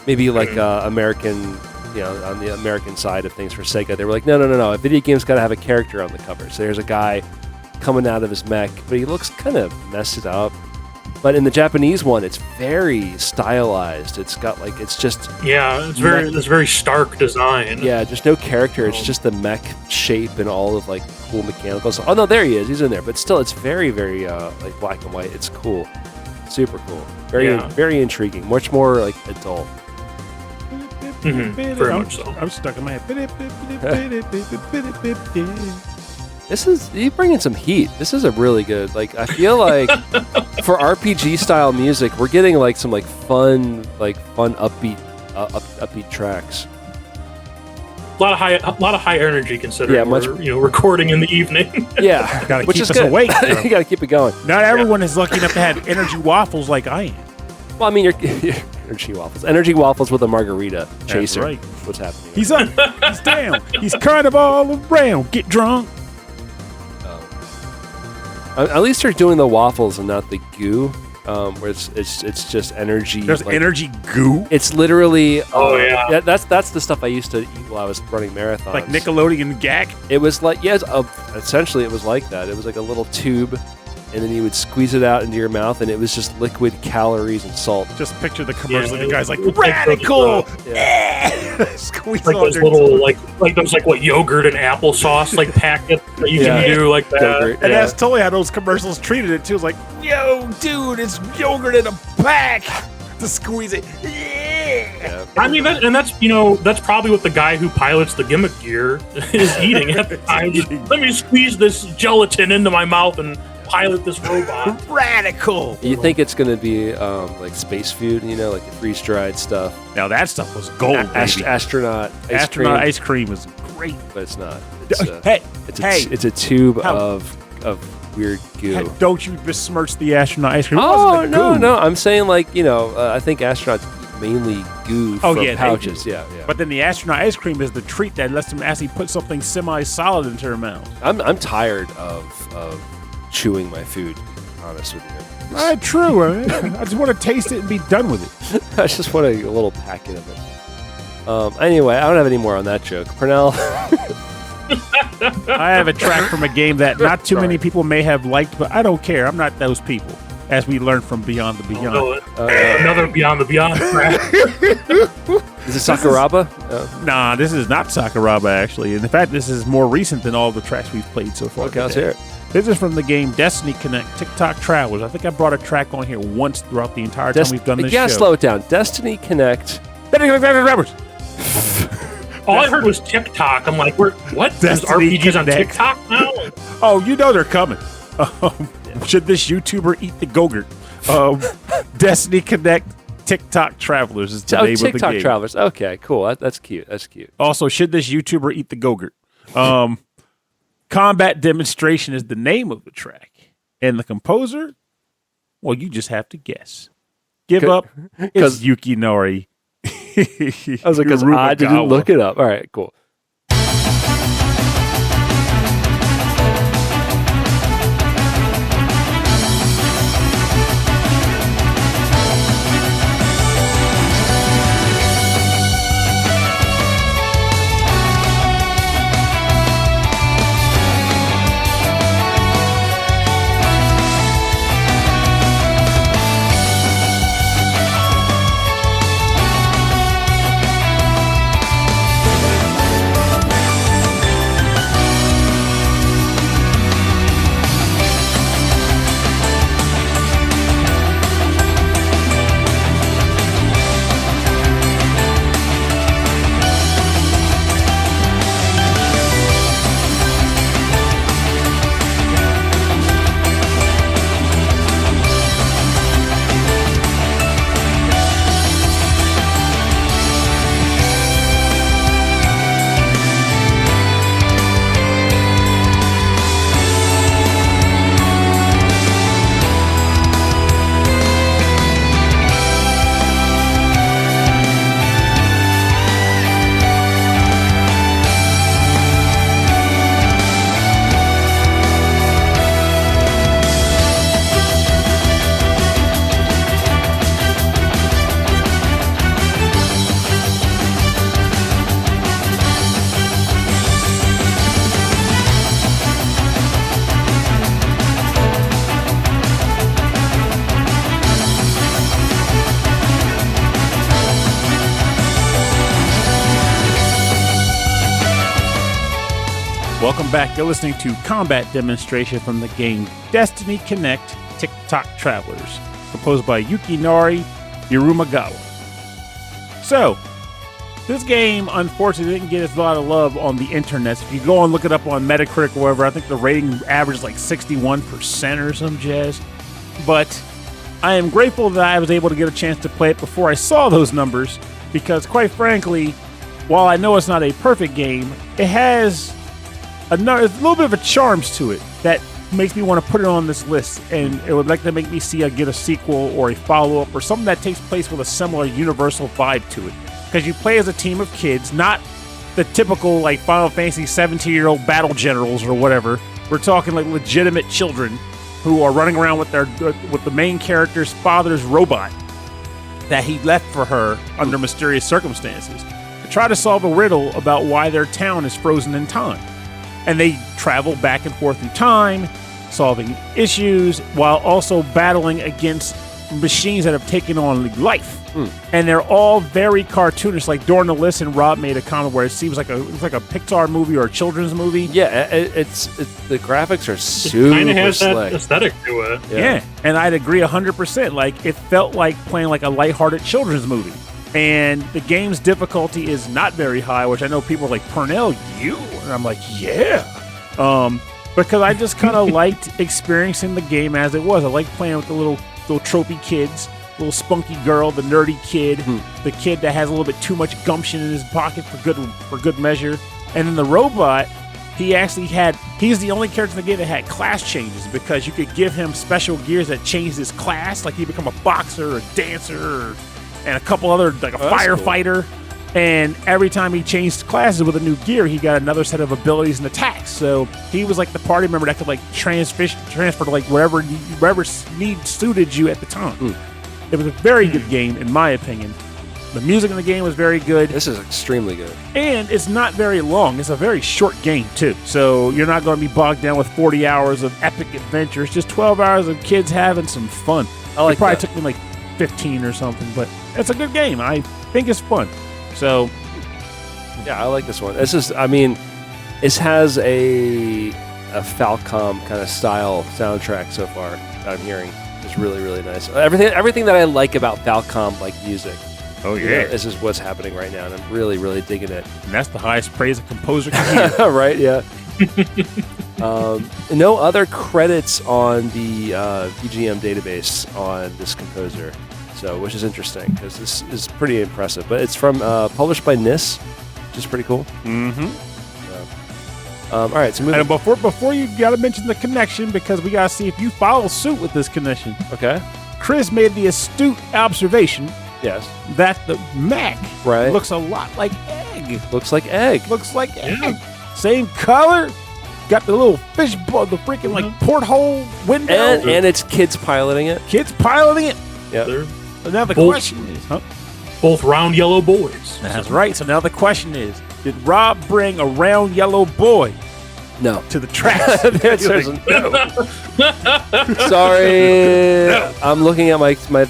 maybe like American. On the American side of things for Sega, they were like, no, a video game's got to have a character on the cover. So there's a guy coming out of his mech, but he looks kind of messed up. But in the Japanese one, it's very stylized. It's got like it's very stark design. Yeah, just no character. It's just the mech shape and all of like cool mechanical stuff. Oh no, there he is. He's in there. But still, it's very, very like black and white. It's cool, super cool, very intriguing. Much more like adult. Very much so. I'm stuck in my head. You bring in some heat. This is a really good, like, I feel like for RPG style music, we're getting like some like fun upbeat tracks. A lot of high energy considering we're recording in the evening. Yeah, gotta keep us awake. You gotta keep it going. Not everyone is lucky enough to have energy waffles like I am. Well, I mean, you're energy waffles with a margarita chaser. That's right. What's happening? He's up. He's down. He's kind of all around. Get drunk. At least they're doing the waffles and not the goo, where it's just energy. There's energy goo. It's literally. That's the stuff I used to eat while I was running marathons. Like Nickelodeon Gak. It was like essentially it was like that. It was like a little tube, and then you would squeeze it out into your mouth, and it was just liquid calories and salt. Just picture the commercial. The guy's like, radical. Squeeze like those little like those like what yogurt and applesauce like packets that you can do like that. Yogurt, and that's totally how those commercials treated it too. It's like, yo, dude, it's yogurt in a pack to squeeze it. Yeah. I mean, that's probably what the guy who pilots the gimmick gear is eating at the time. Let me squeeze this gelatin into my mouth and pilot this robot. Radical. You think it's going to be like space food, like the freeze-dried stuff. Now that stuff was gold, baby. Astronaut ice cream was great. But it's not. It's a tube of weird goo. Hey, don't you besmirch the astronaut ice cream. Oh, no. I'm saying I think astronauts eat mainly goo from pouches. Yeah. But then the astronaut ice cream is the treat that lets them actually put something semi-solid into their mouth. I'm tired of chewing my food, honest with you. True. I just want to taste it and be done with it. I just want a little packet of it. Anyway, I don't have any more on that joke. Pernell. I have a track from a game that not too many people may have liked, but I don't care. I'm not those people. as we learned from Beyond the Beyond. Another Beyond the Beyond track. Is it Sakuraba? Nah, this is not Sakuraba, actually. And in fact, this is more recent than all the tracks we've played so far. Okay, let's hear it. This is from the game Destiny Connect TikTok Travelers. I think I brought a track on here once throughout the entire time we've done this show. You gotta slow it down. Destiny Connect. Travelers. All I heard was TikTok. I'm like, what? There's Destiny RPGs on Connect. TikTok now? Oh, you know they're coming. Should this YouTuber eat the Gogurt? Destiny Connect TikTok Travelers is the name of the game. TikTok Travelers. Okay, cool. That's cute. That's cute. Also, should this YouTuber eat the Gogurt? Combat Demonstration is the name of the track. And the composer? Well, you just have to guess. Give up. It's Yukinori. I was like, because I didn't look it up. All right, cool. Welcome back. You're listening to Combat Demonstration from the game Destiny Connect TikTok Travelers, composed by Yukinori Hirumagawa. So, this game, unfortunately, didn't get a lot of love on the internet. If you go and look it up on Metacritic or whatever, I think the rating average is like 61% or some jazz. But I am grateful that I was able to get a chance to play it before I saw those numbers, because quite frankly, while I know it's not a perfect game, it has a little bit of a charms to it that makes me want to put it on this list, and it would like to make me get a sequel or a follow-up or something that takes place with a similar universal vibe to it. Because you play as a team of kids, not the typical like Final Fantasy 17-year-old battle generals or whatever. We're talking like legitimate children who are running around with the main character's father's robot that he left for her under mysterious circumstances to try to solve a riddle about why their town is frozen in time. And they travel back and forth in time, solving issues, while also battling against machines that have taken on life. And they're all very cartoonish. Like during the listen, Rob made a comment where it seems like a Pixar movie or a children's movie. Yeah, it's the graphics are super kind of has slick. that aesthetic to it. Yeah, and I'd agree 100%. Like it felt like playing like a lighthearted children's movie. And the game's difficulty is not very high, which I know people are like, Pernell, you? And I'm like, yeah. Because I just kind of liked experiencing the game as it was. I like playing with the little tropey kids, little spunky girl, the nerdy kid, the kid that has a little bit too much gumption in his pocket for good measure. And then the robot, he's the only character in the game that had class changes, because you could give him special gears that changed his class, like he become a boxer or dancer and a couple other, like a firefighter. Cool. And every time he changed classes with a new gear, he got another set of abilities and attacks. So he was like the party member that could like transfer to like whatever need suited you at the time. It was a very good game, in my opinion. The music in the game was very good. This is extremely good. And it's not very long. It's a very short game, too. So you're not going to be bogged down with 40 hours of epic adventure. It's just 12 hours of kids having some fun. It probably took me like 15 or something, but it's a good game. I think it's fun. So, yeah, I like this one. This is, I mean, this has a Falcom kind of style soundtrack so far that I'm hearing. It's really, really nice. Everything that I like about Falcom, like music. Oh, yeah. This is what's happening right now, and I'm really, really digging it. And that's the highest praise a composer can hear. Right, yeah. No other credits on the VGM database on this composer, so which is interesting because this is pretty impressive. But it's from published by NIS, which is pretty cool. Mm-hmm. All right, so moving. And before you got to mention the connection because we got to see if you follow suit with this connection. Okay. Chris made the astute observation Yes. that the Mac Right. looks a lot like egg. Looks like egg. Looks like egg. Same color. Got the little fish bowl, the freaking like porthole window. And it's kids piloting it. Kids piloting it. Yeah. They're So now the Both- question is, both round yellow boys. That's right. So now the question is, did Rob bring a round yellow boy No. to the tracks? The answer is no. Sorry. I'm looking at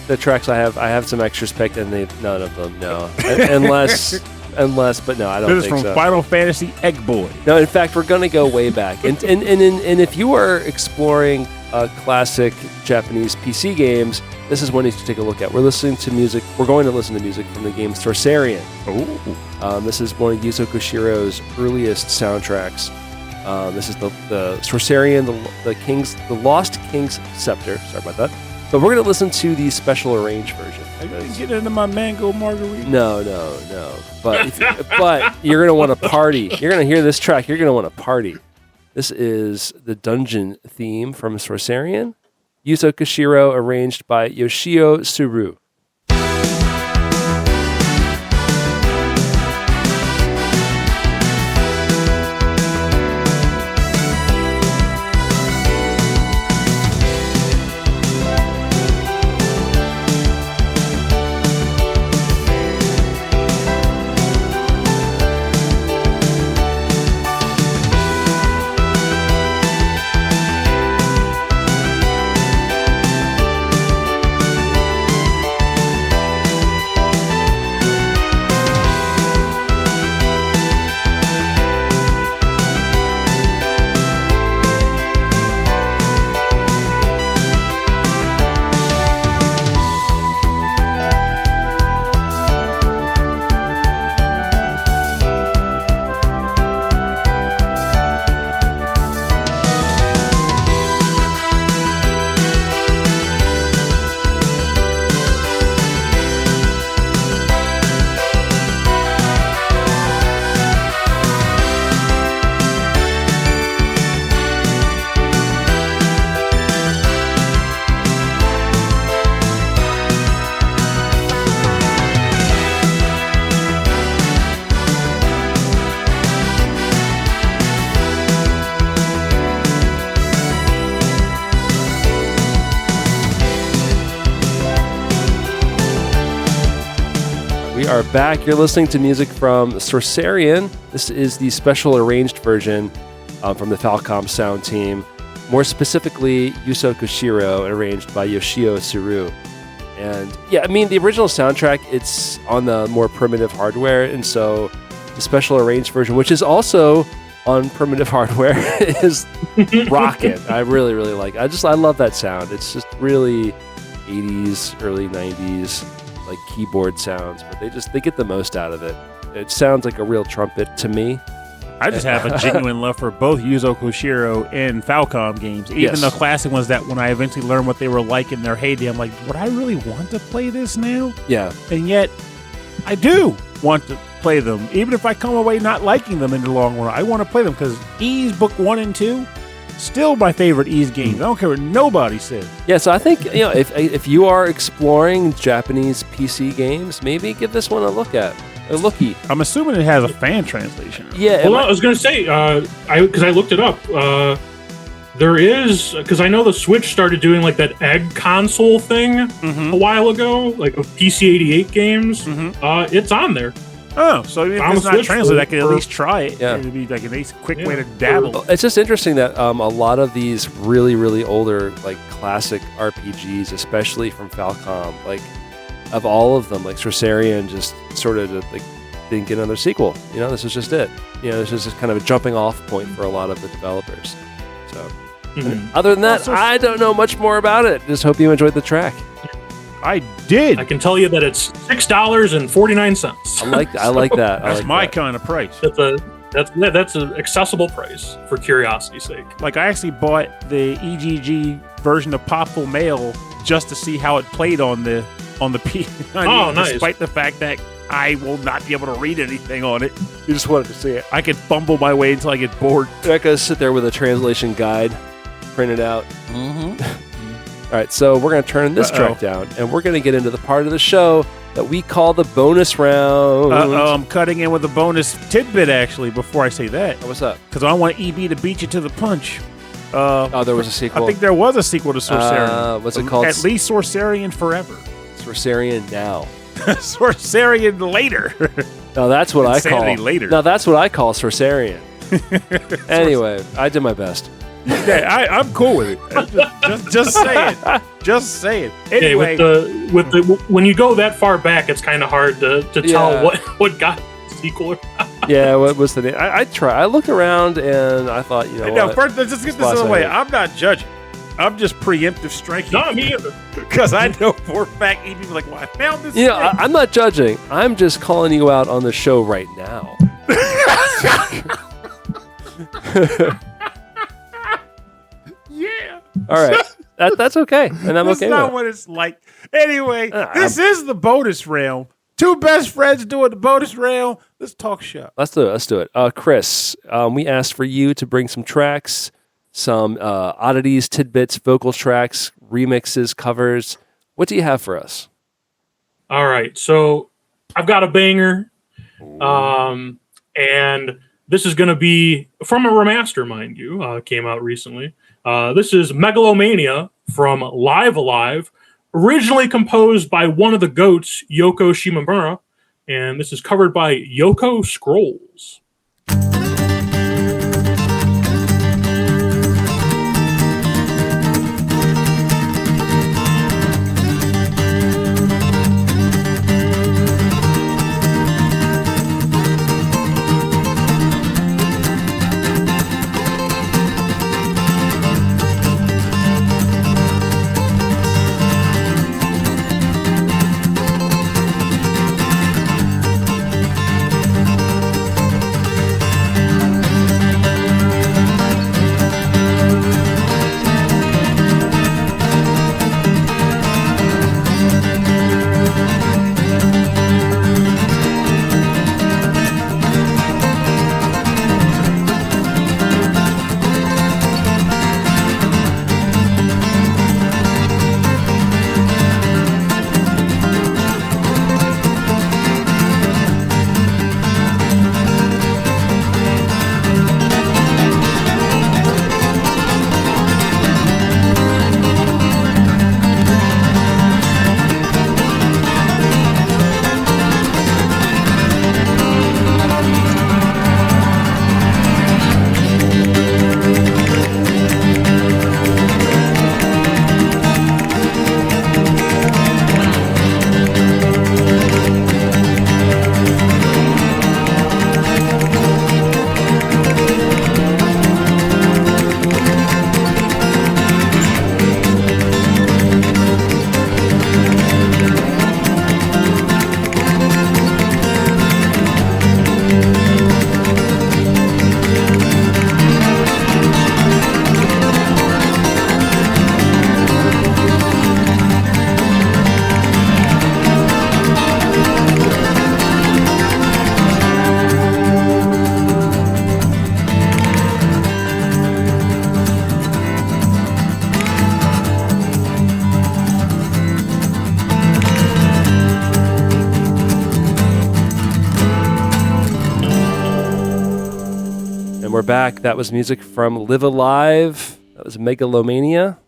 the tracks I have. I have some extras picked, and none of them. No, unless, but no, I don't This is think from so. Final Fantasy Egg Boy. No, in fact, we're gonna go way back, and if you are exploring classic Japanese PC games, this is one you should take a look at. We're listening to music. We're going to listen to music from the game Sorcerian. Ooh. This is one of Yuzo Koshiro's earliest soundtracks. This is the Sorcerian, the Lost King's Scepter. Sorry about that. But we're going to listen to the special arranged version. Are you getting into my mango margarita? No. But but you're going to want to party. You're going to hear this track. You're going to want to party. This is the dungeon theme from Sorcerian. Yuzo Koshiro, arranged by Yoshio Tsuru. We are back. You're listening to music from Sorcerian. This is the special arranged version from the Falcom sound team. More specifically, Yuzo Koshiro, arranged by Yoshio Tsuru. And yeah, I mean, the original soundtrack, it's on the more primitive hardware. And so the special arranged version, which is also on primitive hardware, is rocking. I really, really like it. I love that sound. It's just really 80s, early 90s. Like keyboard sounds, but they get the most out of it. It sounds like a real trumpet to me. I just have a genuine love for both Yuzo Koshiro and Falcom games. Even the classic ones that when I eventually learned what they were like in their heyday, I'm like, would I really want to play this now? Yeah. And yet, I do want to play them. Even if I come away not liking them in the long run, I want to play them because Ys Book 1 and 2, still my favorite Ys games. I don't care what nobody says. Yeah, so I think if you are exploring Japanese PC games, maybe give this one a looky. I'm assuming it has a fan translation. Yeah. Well, I was going to say, because I looked it up. There is, because I know the Switch started doing like that egg console thing a while ago, like of PC-88 games. It's on there. Oh, so if it's not translated, I can at least try it. Yeah. It'd be like a nice, quick way to dabble. It's just interesting that a lot of these really, really older, like classic RPGs, especially from Falcom, like of all of them, like Sorcerian just sort of like didn't get another sequel. You know, this was just it. You know, this was just kind of a jumping off point for a lot of the developers. So, other than that, I don't know much more about it. Just hope you enjoyed the track. I did. I can tell you that it's $6.49. I like that. That's my kind of price. That's an accessible price for curiosity's sake. Like, I actually bought the EGG version of Popful Mail just to see how it played on the P. Nice. Despite the fact that I will not be able to read anything on it. You just wanted to see it. I could fumble my way until I get bored. You're not going to sit there with a translation guide printed out. All right, so we're going to turn this track down, and we're going to get into the part of the show that we call the bonus round. I'm cutting in with a bonus tidbit, actually, before I say that. What's up? Because I want EB to beat you to the punch. There was a sequel. I think there was a sequel to Sorcerian. What's it called? At least Sorcerian Forever. Sorcerian Now. Sorcerian Later. Now that's what Insanity Later. Now that's what I call Sorcerian. Anyway, I did my best. Yeah, I'm cool with it. Just say it. Just say it. Anyway, with the when you go that far back, it's kind of hard to tell what got the sequel or not. Yeah, what was the name? I tried. I looked around and I thought, first, let's just get this out of the way. I'm not judging. I'm just preemptive striking. Not me either. Because I know for a fact EB was like, well, I found this. I'm not judging. I'm just calling you out on the show right now. Yeah. All right. That's okay. And I'm okay with it. That's not what it's like. Anyway, this is the bonus round. Two best friends doing the bonus round. Let's talk shop. Let's do it. Chris, we asked for you to bring some tracks, some oddities, tidbits, vocal tracks, remixes, covers. What do you have for us? All right. So I've got a banger. And this is going to be from a remaster, mind you. Came out recently. This is Megalomania from Live Alive, originally composed by one of the GOATs, Yoko Shimomura, and this is covered by Yoko Scrolls. We're back. That was music from Live Alive. That was Megalomania,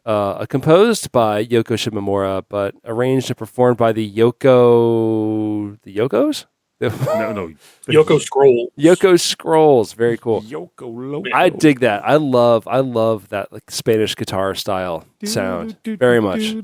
composed by Yoko Shimomura, but arranged and performed by the Yokos? No. Yoko Scroll. Yoko Scrolls. Very cool. Yoko Loco. I dig that. I love that like Spanish guitar style sound very much.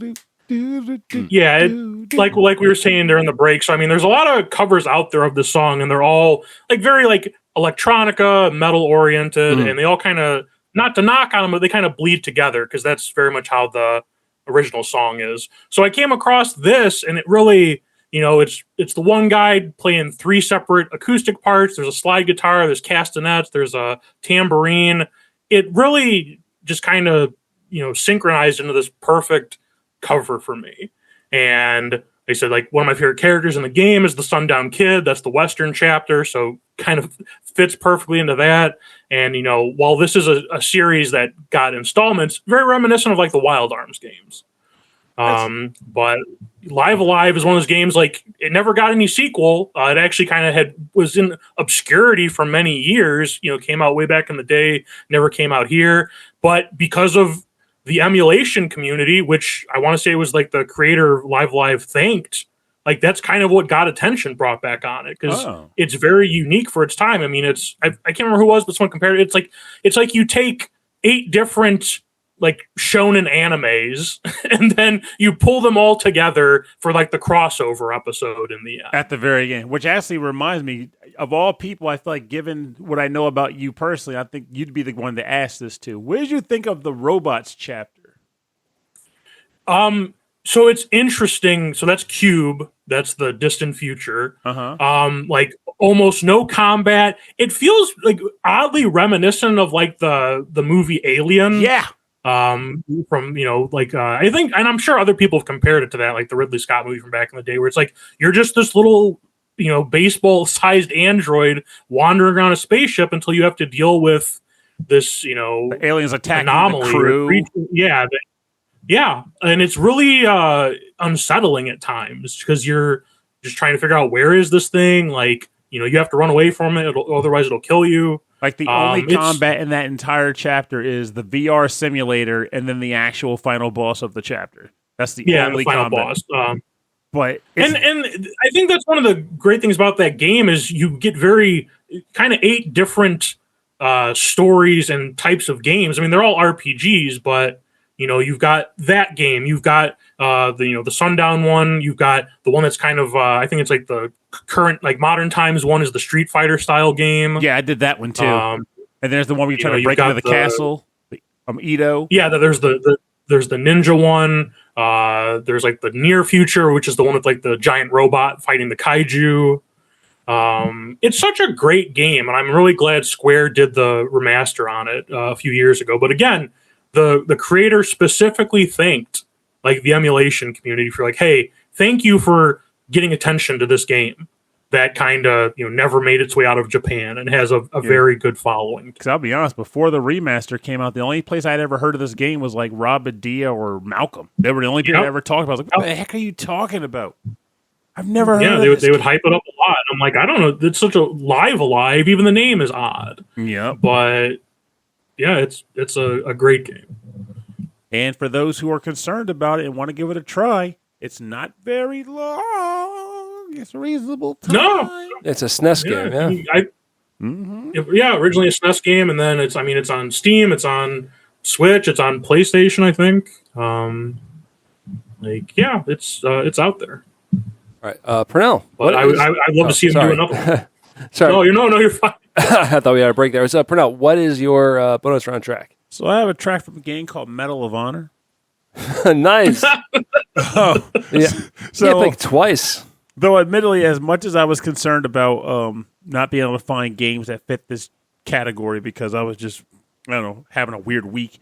Yeah, like we were saying during the break. So I mean, there's a lot of covers out there of the song, and they're all like very like electronica, metal oriented, and they all kind of, not to knock on them, but they kind of bleed together because that's very much how the original song is. So I came across this, and it really, it's the one guy playing 3 separate acoustic parts. There's a slide guitar, there's castanets, there's a tambourine. It really just kind of synchronized into this perfect cover for me. And they said, like, one of my favorite characters in the game is the Sundown Kid. That's the Western chapter, so kind of fits perfectly into that. And while this is a series that got installments, very reminiscent of like the Wild Arms games. But Live Alive is one of those games, like, it never got any sequel. It actually kind of was in obscurity for many years. Came out way back in the day, never came out here. But because of the emulation community, which I want to say was like the creator of Live Live thanked, like that's kind of what got attention brought back on it, because it's very unique for its time. I mean, I can't remember who it was, but someone compared it. It's like you take 8 different like shonen animes and then you pull them all together for like the crossover episode in the end. At the very end, which actually reminds me, of all people, I feel like, given what I know about you personally, I think you'd be the one to ask this to. What did you think of the robots chapter? So it's interesting. So that's Cube. That's the distant future. Like almost no combat. It feels like oddly reminiscent of like the movie Alien. Yeah. From I think, and I'm sure other people have compared it to that, like the Ridley Scott movie from back in the day, where it's like you're just this little baseball sized android wandering around a spaceship until you have to deal with this the aliens attacking anomaly, the crew. Yeah, and it's really unsettling at times because you're just trying to figure out, where is this thing, like you have to run away from it, otherwise it'll kill you. Like the only combat in that entire chapter is the VR simulator, and then the actual final boss of the chapter. That's the only final combat. boss. But and I think that's one of the great things about that game is you get very kind of 8 different stories and types of games. I mean, they're all RPGs, but you've got that game, you've got the Sundown one, you've got the one that's kind of I think it's like the current, like modern times one is the Street Fighter style game. Yeah, I did that one too. And there's the one where you try to break into the castle. Edo. Yeah, there's the ninja one. There's like the near future, which is the one with like the giant robot fighting the kaiju. It's such a great game, and I'm really glad Square did the remaster on it a few years ago. But again, the creator specifically thanked like the emulation community for like, hey, thank you for getting attention to this game that kind of never made its way out of Japan and has a very good following. Because I'll be honest, before the remaster came out, the only place I'd ever heard of this game was like Rob Badia or Malcolm. They were the only people I ever talked about. I was like, what the heck are you talking about? I've never heard of this. They would hype it up a lot. I'm like, I don't know. It's such a Live Alive. Even the name is odd. Yeah. But yeah, it's a great game. And for those who are concerned about it and want to give it a try, it's not very long. It's a reasonable time. No, it's a SNES game. Yeah, originally a SNES game, and then it's on Steam, it's on Switch, it's on PlayStation, I think. It's out there. All right, Pernell. But I'd love to see him do another one. Sorry. No, you're fine. I thought we had a break there. So, Pernell, what is your bonus round track? So I have a track from a game called Medal of Honor. Nice. Yeah. So like twice. Though, admittedly, as much as I was concerned about not being able to find games that fit this category because I was just, having a weird week,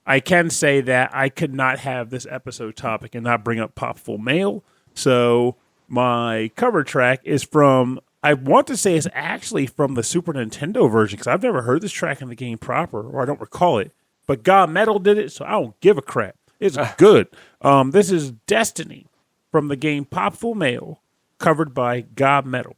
I can say that I could not have this episode topic and not bring up Pop Full Mail. So my cover track is from, I want to say it's actually from the Super Nintendo version because I've never heard this track in the game proper, or I don't recall it. But God Metal did it, so I don't give a crap. It's good. This is Destiny from the game Pop Full Mail, covered by God Metal.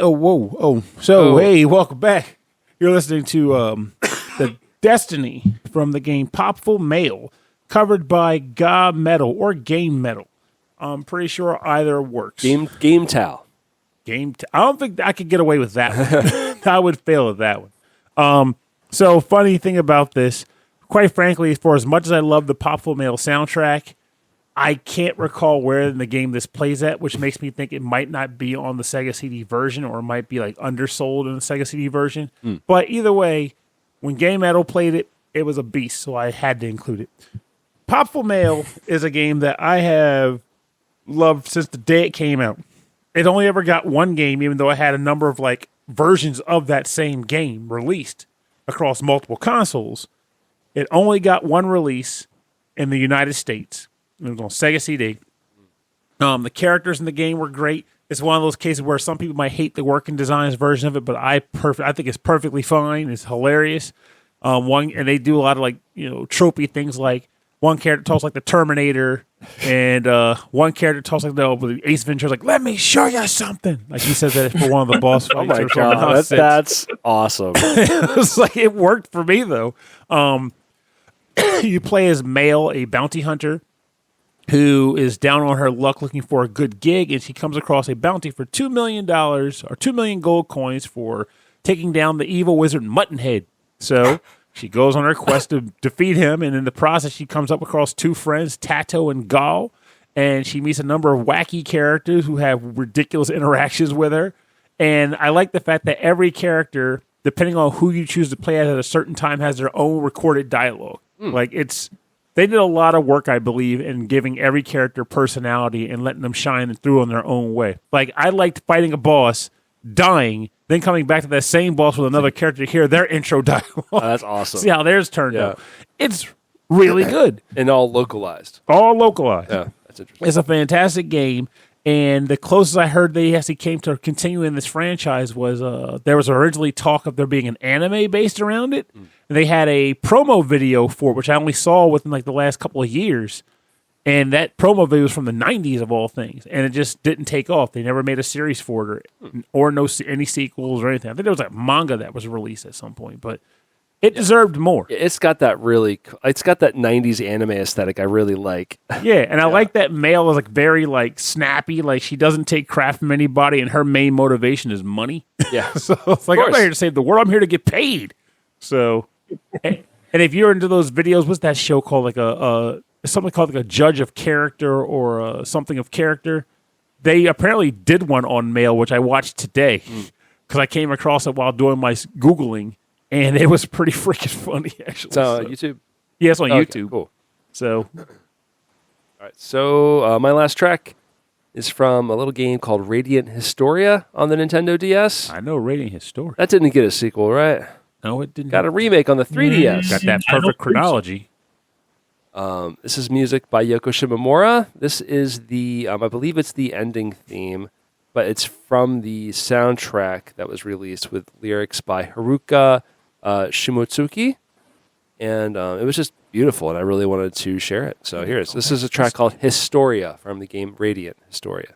Whoa. So, hey, welcome back. You're listening to the Destiny from the game Popful Mail, covered by Ga Metal or Game Metal. I'm pretty sure either works. Game Towel. I don't think I could get away with that one. I would fail at that one. So, funny thing about this, quite frankly, for as much as I love the Popful Mail soundtrack, I can't recall where in the game this plays at, which makes me think it might not be on the Sega CD version or it might be like undersold in the Sega CD version. But either way, when Game Metal played it, it was a beast, so I had to include it. Popful Mail is a game that I have loved since the day it came out. It only ever got one game, even though I had a number of like versions of that same game released across multiple consoles. It only got one release in the United States. It was on Sega CD. The characters in the game were great. It's one of those cases where some people might hate the working designs version of it, but I think it's perfectly fine. It's hilarious. And they do a lot of like tropey things, like one character talks like the Terminator, and one character talks like the Ace Ventura, like "Let me show you something." Like he says that for one of the boss fights. Oh my god, that's awesome! It's like it worked for me though. You play as Mail, a bounty hunter, who is down on her luck looking for a good gig, and she comes across a bounty for $2 million or 2 million gold coins for taking down the evil wizard Muttonhead. So she goes on her quest to defeat him, and in the process, she comes up across two friends, Tato and Gal, and she meets a number of wacky characters who have ridiculous interactions with her. And I like the fact that every character, depending on who you choose to play at a certain time, has their own recorded dialogue. Like they did a lot of work, I believe, in giving every character personality and letting them shine through in their own way. Like, I liked fighting a boss, dying, then coming back to that same boss with another character to hear their intro dialogue. Oh, that's awesome. See how theirs turned out. It's really good. And all localized. All localized. Yeah, that's interesting. It's a fantastic game. And the closest I heard they actually came to continuing this franchise was there was originally talk of there being an anime based around it. And they had a promo video for it, which I only saw within like the last couple of years. And that promo video was from the 90s of all things. And it just didn't take off. They never made a series for it or any sequels or anything. I think there was like manga that was released at some point, but it deserved more. It's got that 90s anime aesthetic I really like. Yeah, and I like that Mail is like very like snappy, like she doesn't take crap from anybody, and her main motivation is money. Yeah. So it's like, I'm not here to save the world, I'm here to get paid. So and if you're into those videos, what's that show called? Like something called like a Judge of Character or something of Character. They apparently did one on Mail, which I watched today because I came across it while doing my Googling. And it was pretty freaking funny, actually. It's on YouTube? Yeah, it's on YouTube. Cool. So, all right. So my last track is from a little game called Radiant Historia on the Nintendo DS. I know Radiant Historia. That didn't get a sequel, right? No, it didn't. Got a remake on the 3DS. Got that perfect chronology. This is music by Yoko Shimomura. This is the, I believe it's the ending theme, but it's from the soundtrack that was released with lyrics by Haruka Shimotsuki, and it was just beautiful, and I really wanted to share it. So here it is. This is a track called Historia from the game Radiant Historia.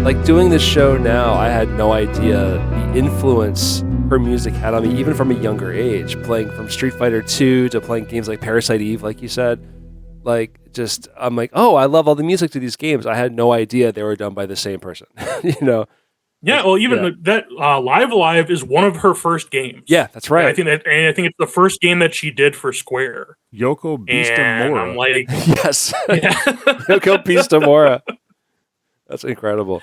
like doing this show now, I had no idea the influence her music had on me, even from a younger age, playing from Street Fighter 2 to playing games like Parasite Eve, like you said. Like, just, I'm like, oh, I love all the music to these games. I had no idea they were done by the same person, you know? Yeah, well, even that Live Alive is one of her first games. Yeah, that's right. I think it's the first game that she did for Square. Yoko Beastamora. I'm like, yes. Yoko Beastamora. That's incredible.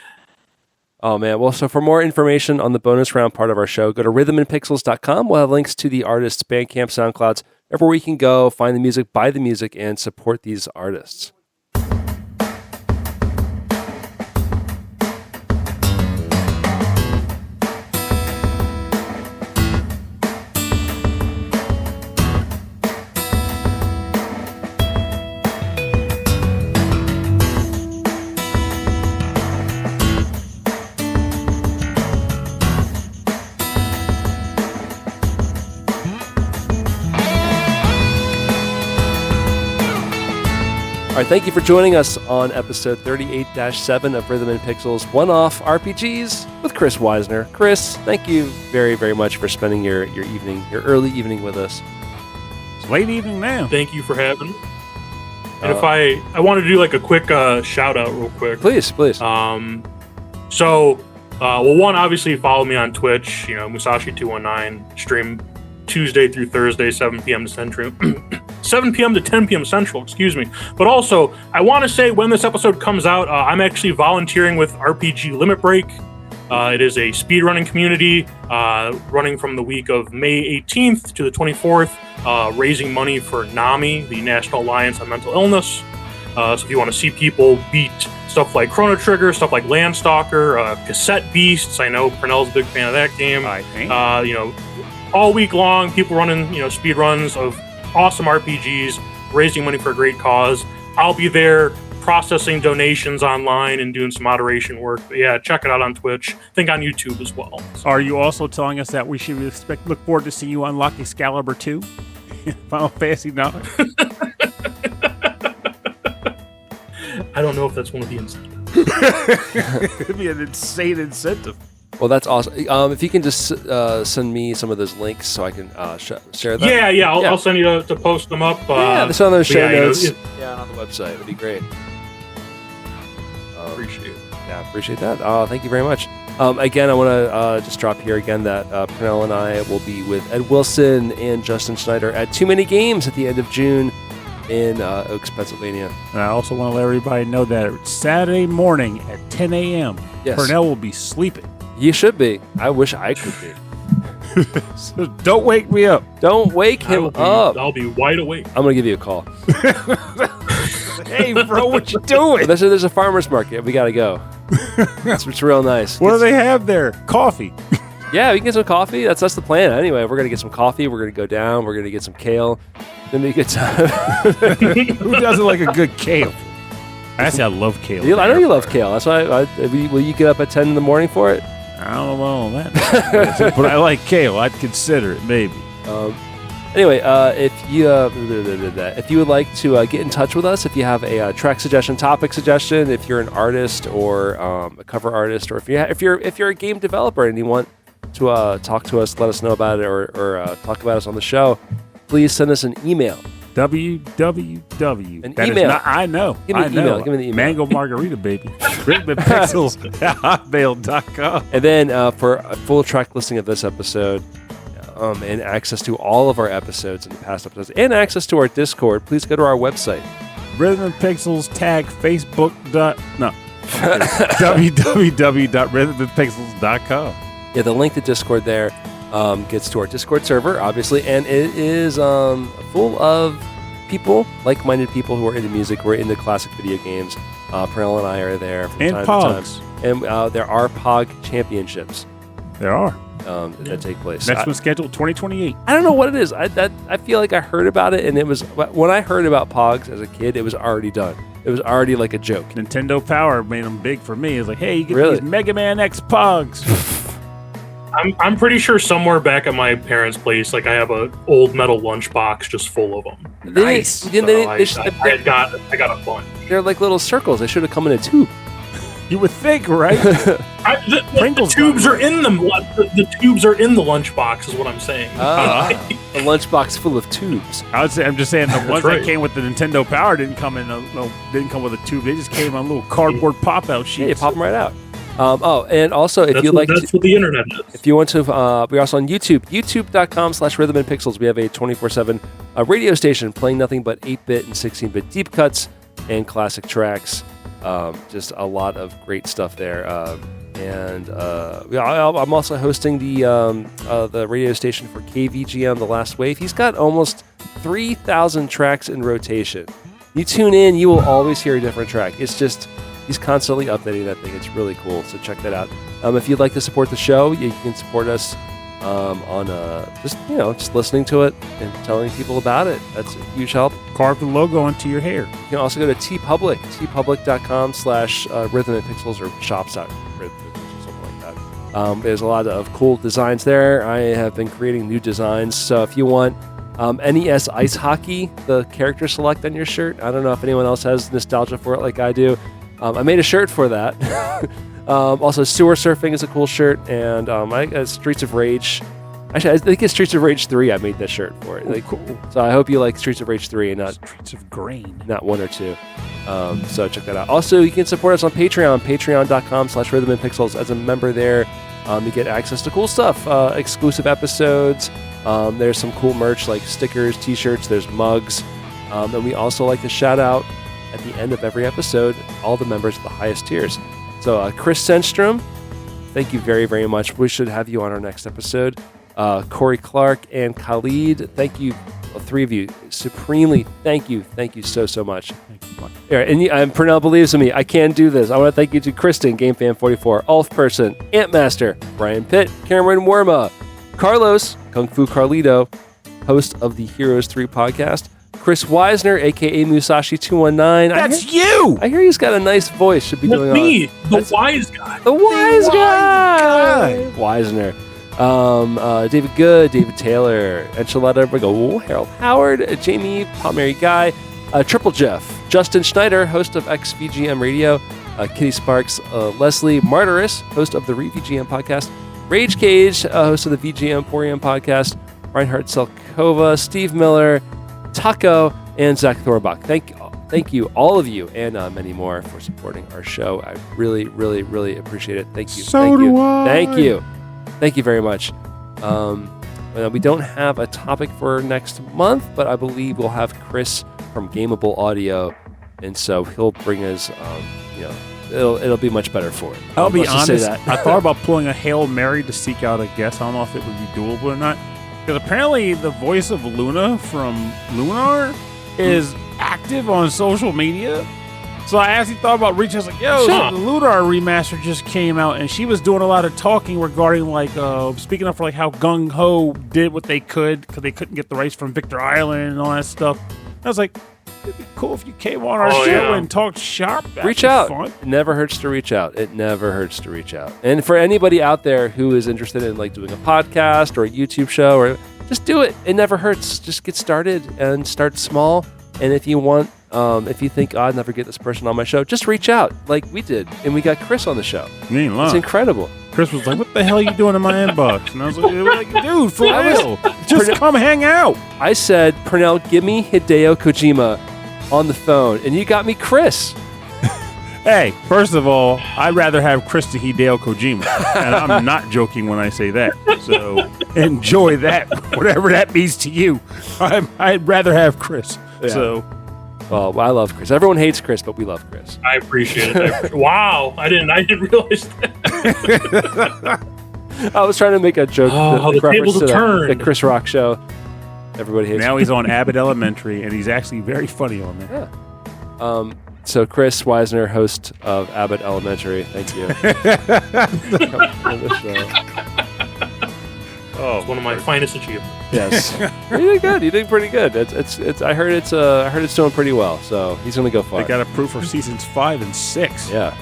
Oh, man. Well, so for more information on the bonus round part of our show, go to rhythmandpixels.com. We'll have links to the artists' Bandcamp, SoundClouds, everywhere you can go, find the music, buy the music, and support these artists. All right, thank you for joining us on episode 38-7 of Rhythm and Pixels One-Off RPGs with Chris Wisner. Chris, thank you very, very much for spending your early evening with us. It's late evening now. Thank you for having me. And if I want to do like a quick shout out real quick. Please. One, obviously follow me on Twitch, Musashi219, stream Tuesday through Thursday, 7 p.m. to Central. 7 p.m. to 10 p.m. Central, excuse me. But also, I want to say when this episode comes out, I'm actually volunteering with RPG Limit Break. It is a speedrunning community running from the week of May 18th to the 24th, raising money for NAMI, the National Alliance on Mental Illness. So if you want to see people beat stuff like Chrono Trigger, stuff like Landstalker, Cassette Beasts, I know Pernell's a big fan of that game. I think. All week long, people running, speed runs of awesome RPGs, raising money for a great cause. I'll be there processing donations online and doing some moderation work. But yeah, check it out on Twitch. I think on YouTube as well. So. Are you also telling us that we should look forward to seeing you unlock Excalibur 2? Final Fantasy 9? I don't know if that's one of the incentives. It'd be an insane incentive. Well, that's awesome. If you can just send me some of those links so I can share them. Yeah. I'll send you to post them up. That's on those show notes. On the website. It'd be great. Appreciate it. Yeah, appreciate that. Thank you very much. Again, I want to just drop here again that Pernell and I will be with Ed Wilson and Justin Schneider at Too Many Games at the end of June in Oaks, Pennsylvania. And I also want to let everybody know that it's Saturday morning at 10 a.m. Yes. Pernell will be sleeping. You should be. I wish I could be. So don't wake me up. Don't wake him up. I'll be wide awake. I'm going to give you a call. Hey, bro, what you doing? There's a farmer's market. We got to go. It's real nice. What do they have there? Coffee. Yeah, we can get some coffee. That's the plan. Anyway, we're going to get some coffee. We're going to go down. We're going to get some kale. It's going to be a good time. Who doesn't like a good kale? Actually, I love kale. I know you love kale. That's why. Will you get up at 10 in the morning for it? I don't know that. But I like kale. I'd consider it, maybe. Anyway, if you would like to get in touch with us, if you have a track suggestion, topic suggestion, if you're an artist or a cover artist, or if you're a game developer and you want to talk to us, let us know about it, or talk about us on the show, please send us an email. www. An That email. Is not, I know. Give me the email. Give me the email. Mango margarita, baby. Rhythmandpixels@hotmail.com. And then for a full track listing of this episode, and access to all of our episodes and the past episodes, and access to our Discord, please go to our website. Rhythm and Pixels tag Facebook. www.rhythmandpixels.com. Yeah, the link to Discord there gets to our Discord server, obviously, and it is full of people, like-minded people who are into music, who are into classic video games. Pernell and I are there from time Pogs. to time. And there are POG championships. There are. That take place. Next one's scheduled 2028. I don't know what it is. I feel like I heard about it, and it was when I heard about POGs as a kid, it was already done. It was already like a joke. Nintendo Power made them big for me. It's like, hey, you get Really? these Mega Man X Pogs. I'm pretty sure somewhere back at my parents' place, like I have an old metal lunchbox just full of them. Nice. I got a bunch. They're like little circles. They should have come in a tube. You would think, right? The tubes are in them. The tubes are in the lunchbox, is what I'm saying. A lunchbox full of tubes. I'm just saying the ones right. that came with the Nintendo Power didn't come with a tube. They just came on little cardboard pop-out sheets. Yeah, you pop them right out. And also, if you'd like that's what the internet is. if you want to, we're also on YouTube, youtube.com/Rhythm and Pixels. We have a 24/7 radio station playing nothing but 8-bit and 16-bit deep cuts and classic tracks. Just a lot of great stuff there. I'm also hosting the radio station for KVGM, The Last Wave. He's got almost 3,000 tracks in rotation. You tune in, you will always hear a different track. It's just, he's constantly updating that thing. It's really cool, so check that out. If you'd like to support the show, you can support us on just listening to it and telling people about it. That's a huge help. Carve the logo onto your hair. You can also go to tpublic, tpublic.com/Rhythm and Pixels or shops.rhythm and Pixels, something like that. There's a lot of cool designs there. I have been creating new designs, so if you want NES Ice Hockey, the character select on your shirt, I don't know if anyone else has nostalgia for it like I do. I made a shirt for that. Also, Sewer Surfing is a cool shirt, and Streets of Rage. Actually, I think it's Streets of Rage 3 I made this shirt for. Cool. So I hope you like Streets of Rage 3 and not Streets of Grain. not 1 or 2. So check that out. Also, you can support us on Patreon, patreon.com/Rhythm and Pixels. As a member there, you get access to cool stuff, exclusive episodes. There's some cool merch like stickers, t-shirts, there's mugs. And we also like to shout out at the end of every episode all the members of the highest tiers. So Chris Senstrom, thank you very, very much. We should have you on our next episode. Corey Clark and Khalid, thank you, all three of you, supremely thank you so much. And Pernell believes in me. I can do this. I want to thank you to Kristen, GameFan44, Ulf Person, Antmaster, Brian Pitt, Cameron Worma, Carlos, Kung Fu Carlito, host of the Heroes 3 podcast, Chris Wisner, a.k.a. Musashi219. That's you! I hear he's got a nice voice. Should be doing me, the wise guy. The wise guy! Wisner. David Good, David Taylor, Enchilada Brigo, Harold Howard, Jamie Palmieri Guy, Triple Jeff, Justin Schneider, host of XVGM Radio, Kitty Sparks, Leslie Martyris, host of the VGM podcast, Rage Cage, host of the VGM Emporium podcast, Reinhard Selkova, Steve Miller, Taco, and Zach Thorbach. Thank you, all of you, and many more for supporting our show. I really, really, really appreciate it. Thank you. So do I. Thank you. Thank you very much. We don't have a topic for next month, but I believe we'll have Chris from Gameable Audio, and so he'll bring us, it'll be much better for it. I'll be Let's just say honest, that. I thought about pulling a Hail Mary to seek out a guest. I don't know if it would be doable or not. Because apparently the voice of Luna from Lunar is active on social media. So I actually thought about reaching. I was like, yo, so the Lunar remaster just came out, and she was doing a lot of talking regarding, speaking up for, how Gung Ho did what they could because they couldn't get the rights from Victor Island and all that stuff. I was like, it'd be cool if you came on our show and talked sharp. Reach out. It never hurts to reach out. And for anybody out there who is interested in doing a podcast or a YouTube show, or just do it. It never hurts. Just get started and start small. And if you want, if you think, I'd never get this person on my show, just reach out like we did. And we got Chris on the show. It's incredible. Chris was like, what the hell are you doing in my inbox? And I was like, dude, for real. Just come hang out. I said, Pernell, give me Hideo Kojima on the phone, and you got me Chris. Hey, first of all, I'd rather have Chris to Hideo Kojima, and I'm not joking when I say that. So enjoy that, whatever that means to you. I'd rather have Chris. Yeah. So, well, I love Chris. Everyone hates Chris, but we love Chris. I appreciate it. Wow, I didn't realize that. I was trying to make a joke. The tables have turned. The Chris Rock show. Everybody hates. Now he's on Abbott Elementary, and he's actually very funny on there. Yeah. So Chris Wisner, host of Abbott Elementary, thank you. It's one of my finest achievements. Yes, you did good. You did pretty good. It's. I heard it's doing pretty well. So he's gonna go far. They got approved for seasons 5 and 6. Yeah.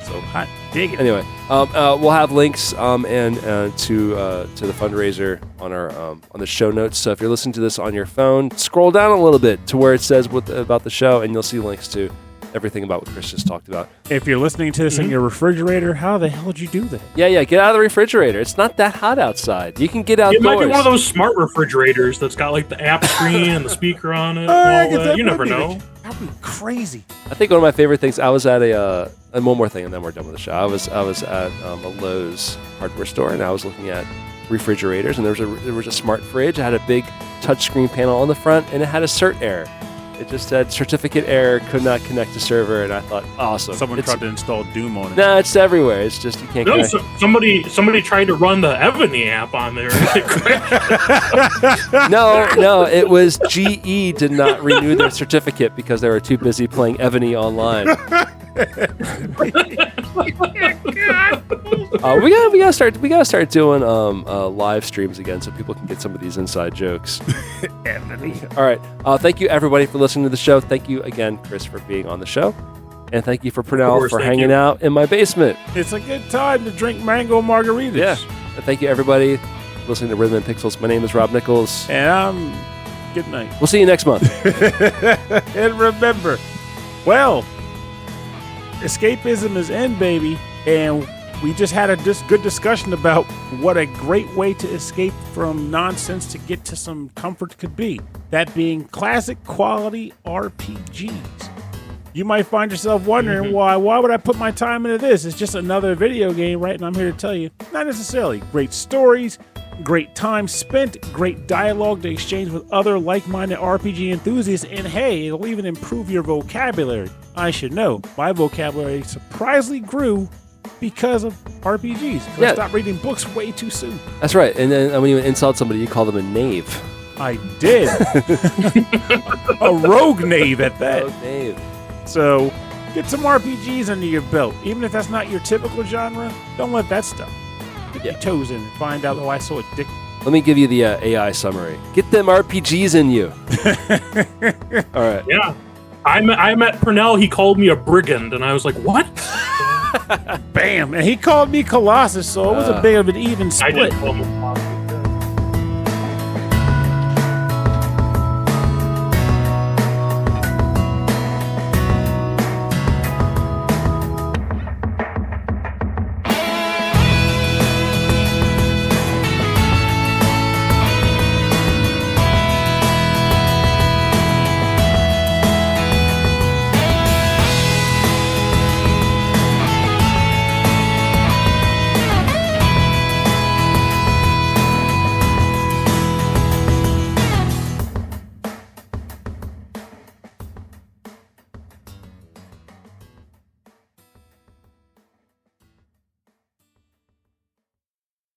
So hot digging. Anyway, we'll have links and to the fundraiser on our on the show notes. So if you're listening to this on your phone, scroll down a little bit to where it says about the show, and you'll see links to everything about what Chris just talked about. If you're listening to this in your refrigerator, how the hell did you do that? Yeah, get out of the refrigerator. It's not that hot outside. You can get outdoors. It might be one of those smart refrigerators that's got like the app screen and the speaker on it. And all that. You never know. That'd be crazy. I think one of my favorite things. I was at and one more thing, and then we're done with the show. I was at a Lowe's hardware store, and I was looking at refrigerators, and there was a smart fridge. It had a big touchscreen panel on the front, and it had a cert error. It just said certificate error, could not connect to server, and I thought, awesome. Someone tried to install Doom on it. No, it's everywhere. It's just you can't connect. Somebody tried to run the Ebony app on there. No, it was GE did not renew their certificate because they were too busy playing Ebony online. We gotta start doing live streams again so people can get some of these inside jokes. All right, thank you everybody for listening to the show. Thank you again, Chris, for being on the show, and thank you for Pernell for hanging out in my basement. It's a good time to drink mango margaritas. Yeah, and thank you everybody for listening to Rhythm and Pixels. My name is Rob Nichols, and good night. We'll see you next month. And remember, well, escapism is in, baby, and we just had a good discussion about what a great way to escape from nonsense to get to some comfort could be. That being classic quality RPGs. You might find yourself wondering why would I put my time into this? It's just another video game, right? And I'm here to tell you, not necessarily. Great stories, great time spent, great dialogue to exchange with other like-minded RPG enthusiasts, and hey, it'll even improve your vocabulary. I should know, my vocabulary surprisingly grew because of RPGs. I stopped reading books way too soon. That's right. And then when you insult somebody, you call them a knave. I did. A rogue knave at that. Rogue knave. So get some RPGs under your belt. Even if that's not your typical genre, don't let that stuff get your toes in and find out why I'm so addicted. Let me give you the AI summary. Get them RPGs in you. All right. Yeah. I met Pernell. He called me a brigand, and I was like, what? Bam. And he called me Colossus, so it was a bit of an even split. I did call him a Colossus.